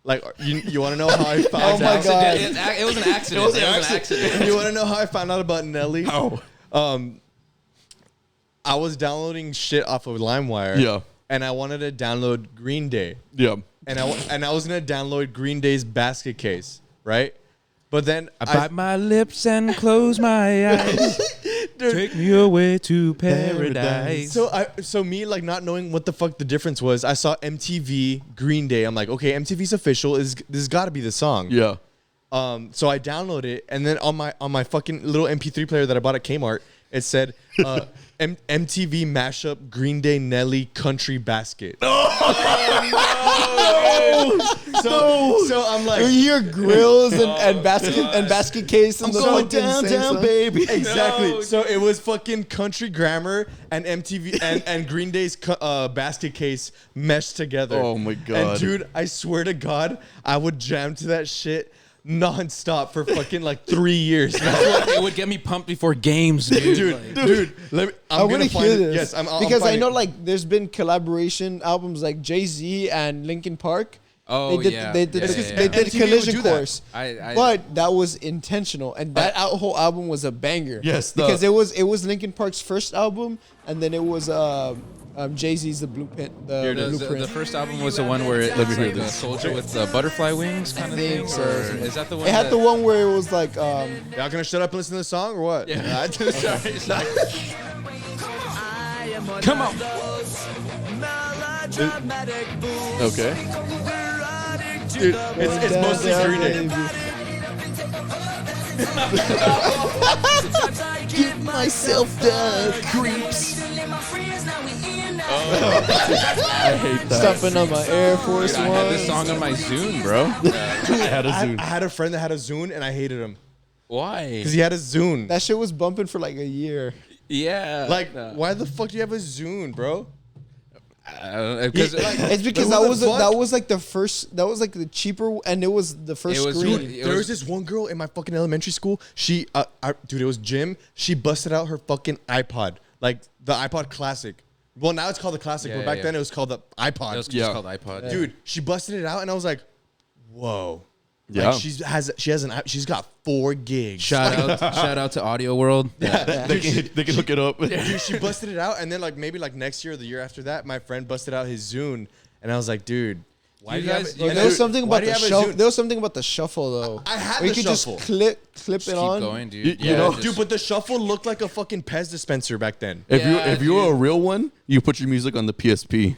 Like, you want to know how I found Oh my out? God. It was an accident. It was an accident. You want to know how I found out about Nelly? How? I was downloading shit off of LimeWire. Yeah. And I wanted to download Green Day. Yeah. And I was gonna download Green Day's Basket Case, right? But then I bite my lips and close my eyes. Take me away to paradise. So me like not knowing what the fuck the difference was, I saw MTV Green Day. I'm like, okay, MTV's official. This has got to be the song. Yeah. So I downloaded it, and then on my fucking little MP3 player that I bought at Kmart, it said MTV mashup Green Day Nelly Country Basket. So I'm like, You hear grills and basket case and I'm the going fucking same downtown, song. baby. exactly. No. So it was fucking Country Grammar and MTV and Green Day's Basket Case meshed together. Oh my God. And dude, I swear to God, I would jam to that shit nonstop for fucking like 3 years. It would get me pumped before games, dude. Dude, let me, I want to hear this. Yes, I'm because I finding know it. like there's been collaboration albums like Jay-Z and Linkin Park. Oh, they did, yeah. They did, Yeah, the- yeah, they yeah. did MTV would Collision do that. Course, I but that was intentional, and that whole album was a banger. Yes, because it was Linkin Park's first album, and then it was Jay-Z's The Blueprint. Here it is. Blueprint. The first album was the one where it was like a soldier with butterfly wings kind of thing. think so. Or is that the one? It had the one where it was like Y'all gonna shut up and listen to the song or what? Yeah. Sorry. Come on. Okay. Dude, it's mostly Green Day. Get myself the creeps. I hate that. Stumping on my Air Force I had this One. song on my Zune, bro. I had a Zune. I had a friend that had a Zune and I hated him Why? because he had a Zune. That shit was bumping for like a year. Yeah. Like, no. why the fuck do you have a Zune, bro? Because It's because Who that the was fuck? that was like the first, that was like the cheaper, and it was the first It was- screen. it There was- was this one girl in my fucking elementary school. She, dude, it was Jim. She busted out her fucking iPod, like the iPod Classic. Well, now it's called the Classic, Yeah, but back yeah. then it was called the iPod. it was just Yeah. called iPod. Dude, she busted it out, and I was like, whoa. Yeah. Like she's got 4 gigs. Shout out to Audio World. They can hook it up. Dude, she busted it out, and then like maybe like next year or the year after that, my friend busted out his Zune, and I was like, dude, why You do you have guys- it? you and There was dude, something why about do the you have a shuffle. Zune? There was something about the shuffle though. I had where the you could shuffle. just clip Just it keep on. going, dude. You Yeah, know- just- Dude, but the shuffle looked like a fucking Pez dispenser back then. If you were a real one, you put your music on the PSP.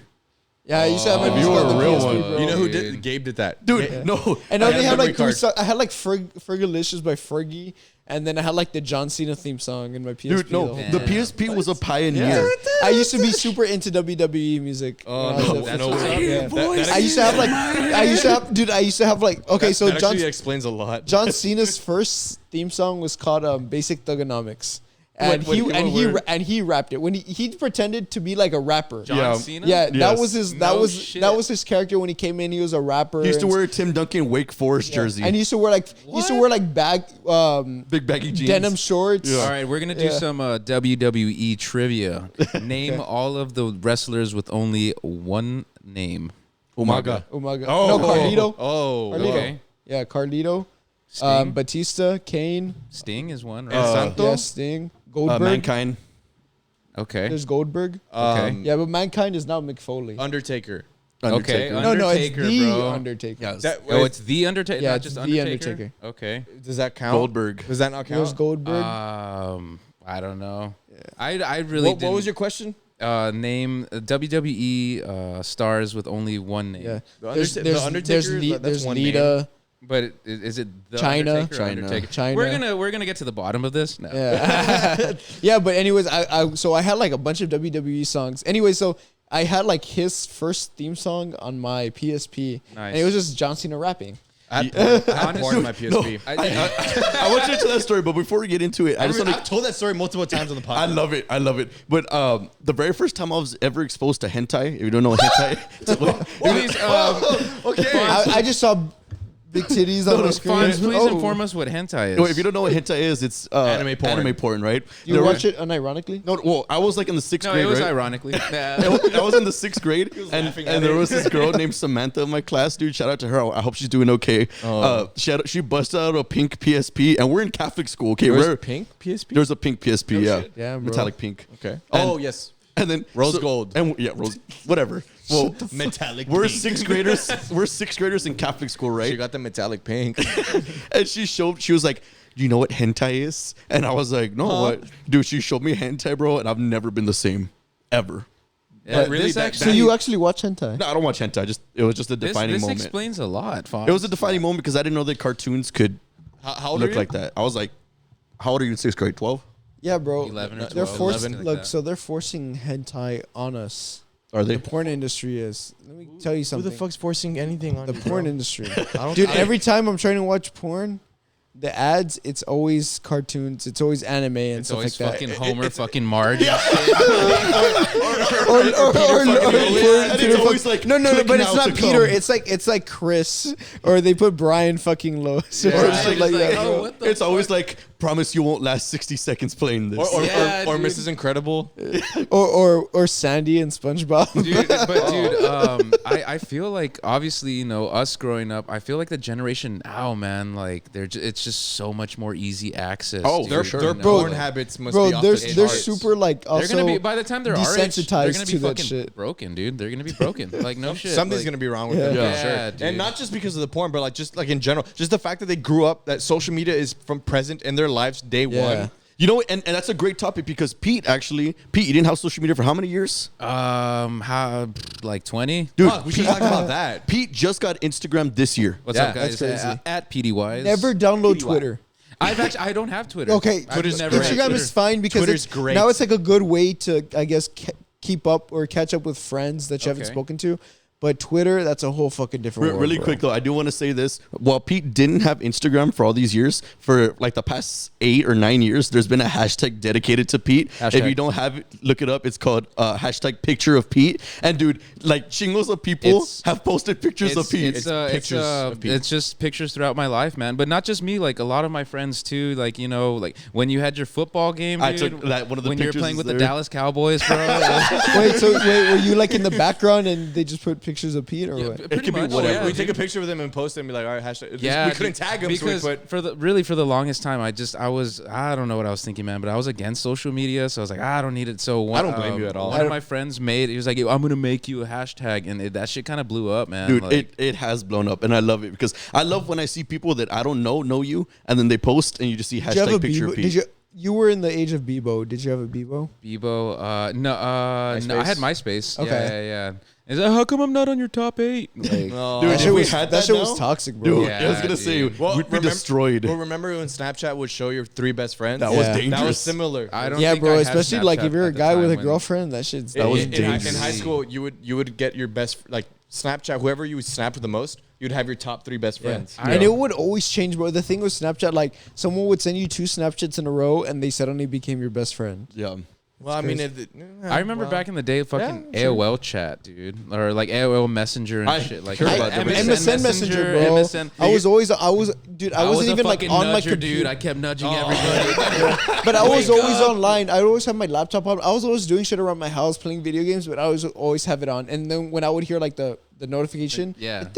Yeah, I used to have my If music you were on the a real PSP, one. bro. You know who dude. did? Gabe did that. Dude, no. And I I only had had memory like 3 card. songs. I had like Fergalicious by Fergie, and then I had like the John Cena theme song in my PSP. Dude, no. though. The PSP was a pioneer. I used to be super into WWE music. Oh, when I was no, a- that's no what's way. up. Yeah. That I used to have like, I used to have like, okay, so that John actually explains a lot. John Cena's first theme song was called Basic Thugonomics. And When he rapped it when he pretended to be like a rapper. John Yeah. Cena? Yeah, that Yes. was his No shit. that was his character when he came in. He was a rapper. He used to and- wear a Tim Duncan Wake Forest yeah. jersey. and he used to wear like big baggy jeans. denim shorts. Yeah. All right, we're gonna do Yeah. some WWE trivia. Name all of the wrestlers with only one name. Umaga. Oh my god! Oh. No, Carlito. Oh, Carlito. Okay. Yeah, Carlito. Sting. Batista, Kane. Sting is one, right? El Santo? Yeah, Sting. Goldberg. Mankind. Okay. There's Goldberg. Okay. Yeah, but Mankind is now Mick Foley. Undertaker. Okay. Undertaker. No, it's Undertaker, the bro. Undertaker. Yes. That, Oh, it's the Undertaker, Yeah, not it's just the Undertaker. Undertaker. Okay. does that count? Goldberg. Does that not It was count? Goldberg. I don't know. I really What was your question? name WWE stars with only one name. yeah. The There's Undertaker, there's that's one Lita. But is it the China. Undertaker? Or China. Undertaker? China. We're gonna get to the bottom of this. No. Yeah. Yeah, but anyways, so I had like a bunch of WWE songs. Anyway, so I had like his first theme song on my PSP. Nice. And it was just John Cena rapping. I had porn on my PSP. I want you to tell that story, but before we get into it, I just want I've told that story multiple times on the podcast. I love it. I love it. But the very first time I was ever exposed to hentai, if you don't know what hentai, Please, Okay. I just saw big titties on my screen. Fonz, please inform us what hentai is. If you don't know what hentai is, it's Anime porn. Anime porn, right? Do you watch it unironically? No, well, I was like in the sixth No, grade, it was right? ironically. I was in the sixth grade, and there was this girl named Samantha in my class, dude. Shout out to her. I hope she's doing okay. She busted out a pink PSP, and we're in Catholic school. Okay, There's pink PSP. there's a pink PSP, yeah, Yeah, bro. metallic pink. Okay. And- Yes. And then Rose gold. and rose, whatever. Well, Metallic. we're sixth graders. We're sixth graders in Catholic school, right? She got the metallic pink. And she was like, "Do you know what hentai is?" And I was like, "No, what?" Dude, she showed me hentai, bro, and I've never been the same, ever. Yeah, really, this that- actually, So you actually watch hentai? No, I don't watch hentai. It was just a defining this moment. explains a lot, Fonz. It was a defining moment because I didn't know that cartoons could How old look are you? like that. I was like, "How old are you in sixth grade? 12? Yeah, bro. 11 or They're 12, forcing. something like Look, that. so they're forcing hentai on us. Are they?" The porn industry is. Let me tell you Who something. the fuck's forcing anything on The you, porn bro? industry. don't- Dude, I- every time I'm trying to watch porn, the ads, it's always cartoons, it's always anime and It's stuff always like fucking that. Homer, fucking Marge. Or And it's always like, no, click but now it's not to Peter. come. It's like Chris, or they put Brian fucking Lois or Or shit like that. oh, bro. what the It's always like, promise you won't last 60 seconds playing this. Yeah, or dude. Mrs. Incredible. Or Sandy and SpongeBob. Dude, I feel like obviously, you know, us growing up, I feel like the generation now, man, like it's just so much more easy access. Oh, dude, for sure. Their you know, porn like, habits must Bro, be off they're the they're charts. super like they're also gonna be by the time they're our age, they're desensitized gonna be to that fucking shit. broken, dude. They're gonna be broken. Like no shit. Something's like, gonna be wrong with Yeah. them, Yeah. for sure. Yeah, dude. And not just because of the porn, but like just like in general, just the fact that they grew up, that social media is from present in their lives day Yeah. one. You know, and that's a great topic because Pete, you didn't have social media for how many years? how like 20? Dude, Fuck, we should talk about that. Pete just got Instagram this year. What's Yeah, up, guys? that's crazy. At PDWise. Never download Twitter. I don't have Twitter. Okay, I've never had Instagram Twitter. is fine because Twitter's it's, great. now it's like a good way to, I guess, keep up or catch up with friends that you haven't Okay. spoken to. But Twitter, that's a whole fucking different world. Really bro. quick though, I do want to say this. While Pete didn't have Instagram for all these years, for like the past 8 or 9 years, there's been a hashtag dedicated to Pete. If Hashtag. you don't have it, look it up. It's called hashtag picture of Pete. And dude, like chingos of people It's- have posted pictures of Pete. pictures of Pete. It's just pictures throughout my life, man. But not just me. Like a lot of my friends too. Like you know, like when you had your football game, I dude, took that- one of the when you were pictures playing is with the there. Dallas Cowboys, bro. Were you like in the background and they just put pictures of Pete or what? Pretty could be much, whatever. yeah, we dude. take a picture of them and post it and be like, all right, hashtag. Yeah, we couldn't tag them, because so we put. for the longest time, I don't know what I was thinking, man, but I was against social media, so I was like, I don't need it. So one, I don't blame you at all. One of my friends he was like, I'm gonna make you a hashtag, and that shit kind of blew up, man. Dude, like, it has blown up, and I love it because I love when I see people that I don't know you, and then they post, and you just see Did you have a hashtag picture Bebo? of Pete. You were in the age of Bebo. Did you have a Bebo? Bebo, no, I had MySpace. Okay. Yeah. Is that how come I'm not on your top 8? Like, Dude, That if shit we was, had that that shit now- was toxic, bro. Dude, Yeah, I was gonna say dude. Well, we'd be destroyed. Well, remember when Snapchat would show your 3 best friends? That was That dangerous. was similar. I don't Yeah, think bro. I had Especially like if Snapchat you're a at the guy with time a when- girlfriend, that shit's That was in dangerous. high school, you would get your best like Snapchat. Whoever you snapped with the most, you'd have your top 3 best friends. And it would always change, bro. The thing with Snapchat, like someone would send you 2 Snapchats in a row, and they suddenly became your best friend. Yeah. Well, I mean, I remember back in the day, fucking AOL chat, dude, or like AOL Messenger and I shit. Like heard about that. MSN Messenger, bro. MSN. I was, dude. I wasn't was even a like fucking on my nudger, computer, dude. I kept nudging everybody. but I was Wake always up. online. I always have my laptop on. I was always doing shit around my house, playing video games, but I always have it on. And then when I would hear like the notification, Yeah.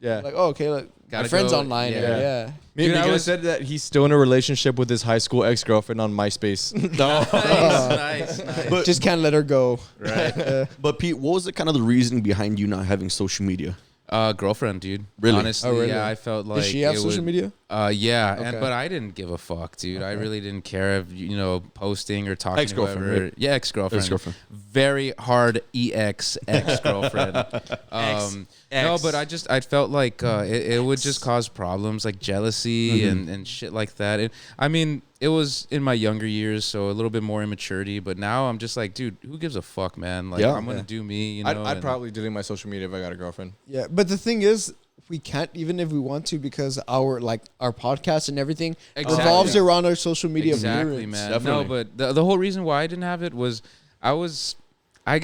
Yeah. like oh okay, like my Gotta friend's go, online. yeah. Yeah. Dude, Dude, I I was- said that he's still in a relationship with his high school ex-girlfriend on MySpace. nice. But Just can't let her go. Right. but Pete, what was the kind of the reason behind you not having social media? Girlfriend, dude. Really? Honestly, Oh, really? yeah. I felt like Does she have it social would- media? Yeah, Okay. but I didn't give a fuck, dude. I really didn't care if posting or talking Ex-girlfriend, to whoever. right? Yeah, ex-girlfriend. Ex-girlfriend. Very hard ex-girlfriend. No, but I felt like it would just cause problems like jealousy and shit like that. I mean, it was in my younger years, so a little bit more immaturity. But now I'm just like, dude, who gives a fuck, man? Like, Yeah. I'm gonna do me. You know, I'd and- probably delete my social media if I got a girlfriend. Yeah, but the thing is, we can't even if we want to because our podcast and everything Exactly. revolves around our social media. Exactly, appearance. man. Definitely. No, but the whole reason why I didn't have it was I was trying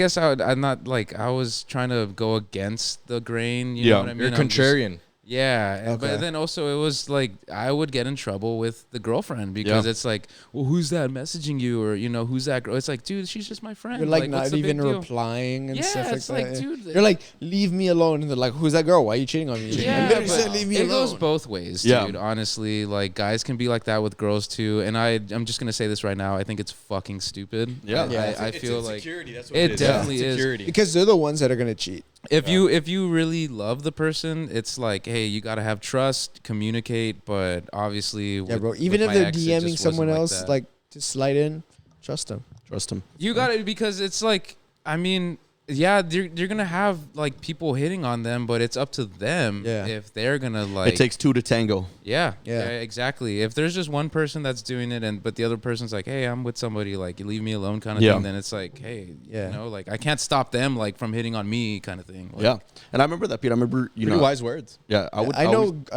to go against the grain. You know Yeah. what I mean? You're I'm just- contrarian. Yeah, Okay. but then also it was like I would get in trouble with the girlfriend because it's like, well, who's that messaging you, or who's that girl? It's like, dude, she's just my friend. You're like what's not the even big deal? replying and Yeah, stuff like it's that. like, dude, You're like, leave me alone, and they're like, who's that girl? Why are you cheating on me? Yeah, I literally but said, leave me it alone. goes both ways, Yeah. dude. Honestly, like guys can be like that with girls too, and I'm just gonna say this right now. I think it's fucking stupid. Yeah. I feel like That's it definitely is. Security. Because they're the ones that are gonna cheat. if you really love the person, it's like, hey, you gotta have trust, communicate, but obviously, Yeah, bro. Even if they're DMing someone else, like to slide in, trust them. Trust him. you got it, because it's like, I mean, yeah, you're gonna have like people hitting on them, but it's up to them if they're gonna like. It takes two to tango. Yeah, Yeah. exactly. If there's just one person that's doing it, but the other person's like, hey, I'm with somebody, like, you leave me alone, kind of thing, then it's like, hey, like I can't stop them like from hitting on me, kind of thing. Like, Yeah, and I remember that, Pete. I remember Pretty wise words. Yeah, I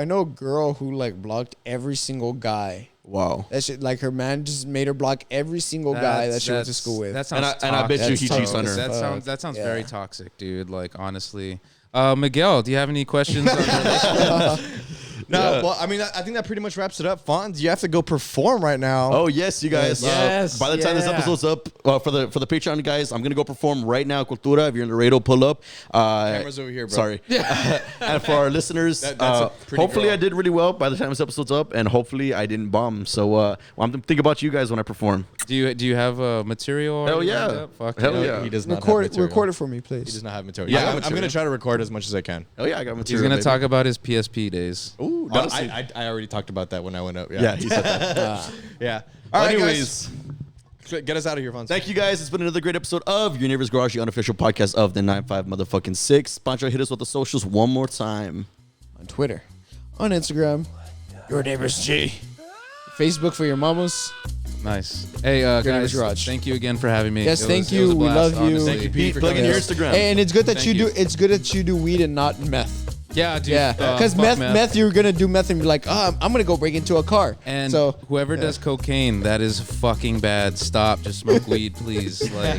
know a girl who like blocked every single guy. Wow. That shit, like her man just made her block every single guy that she went to school with. That sounds And I bet you he That's cheats on her. That sounds Yeah. very toxic, dude. Like, honestly. Miguel, do you have any questions on relationship? No, Yeah. well, I mean, I think that pretty much wraps it up. Fonz, you have to go perform right now. Oh yes, you guys. Yes, By the time this yeah. episode's up, for the Patreon guys, I'm gonna go perform right now. Cultura, if you're in Laredo, pull up. Camera's over here, bro. Sorry. And for our listeners, That's a pretty hopefully girl. I did really well by the time this episode's up, and hopefully I didn't bomb. So I'm thinking about you guys when I perform. Do you have material? Hell already yeah. lined up? Fuck Hell yeah. yeah. He does not have record material. it for me, He please. does not have material. Yeah, I Yeah, got I'm material. going to try to record as much as I can. Oh yeah, I got He's material. gonna baby. talk about his PSP days. Ooh, Honestly. I already talked about that when I went up. Yeah, he said that. Yeah. All right, Anyways. guys. Get us out of here, Fonz. Thank you guys. It's been another great episode of Your Neighbor's Garage, the unofficial podcast of the 95 motherfucking 6. Pancho, hit us with the socials one more time. On Twitter, on Instagram, your neighbor's G. Facebook for your mamas. Nice. Hey, Neighbor's guys, Garage. thank you again for having me. Yes, It thank was you. a We blast, love you. honestly. Thank you, Pete. Pete, for plug in coming your out. Instagram. And it's good that Thank you you. do. It's good that you do weed and not meth. Yeah, dude. Yeah, because fuck meth, you're gonna do meth and be like, oh, I'm gonna go break into a car. And so whoever does cocaine, that is fucking bad. Stop. Just smoke weed, please. Like,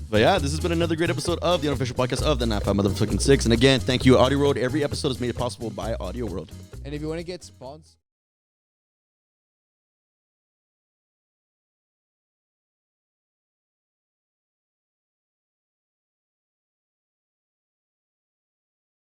But yeah, this has been another great episode of the unofficial podcast of the 95 motherfucking 6. And again, thank you, Audio World. Every episode is made possible by Audio World. and if you want to get sponsors.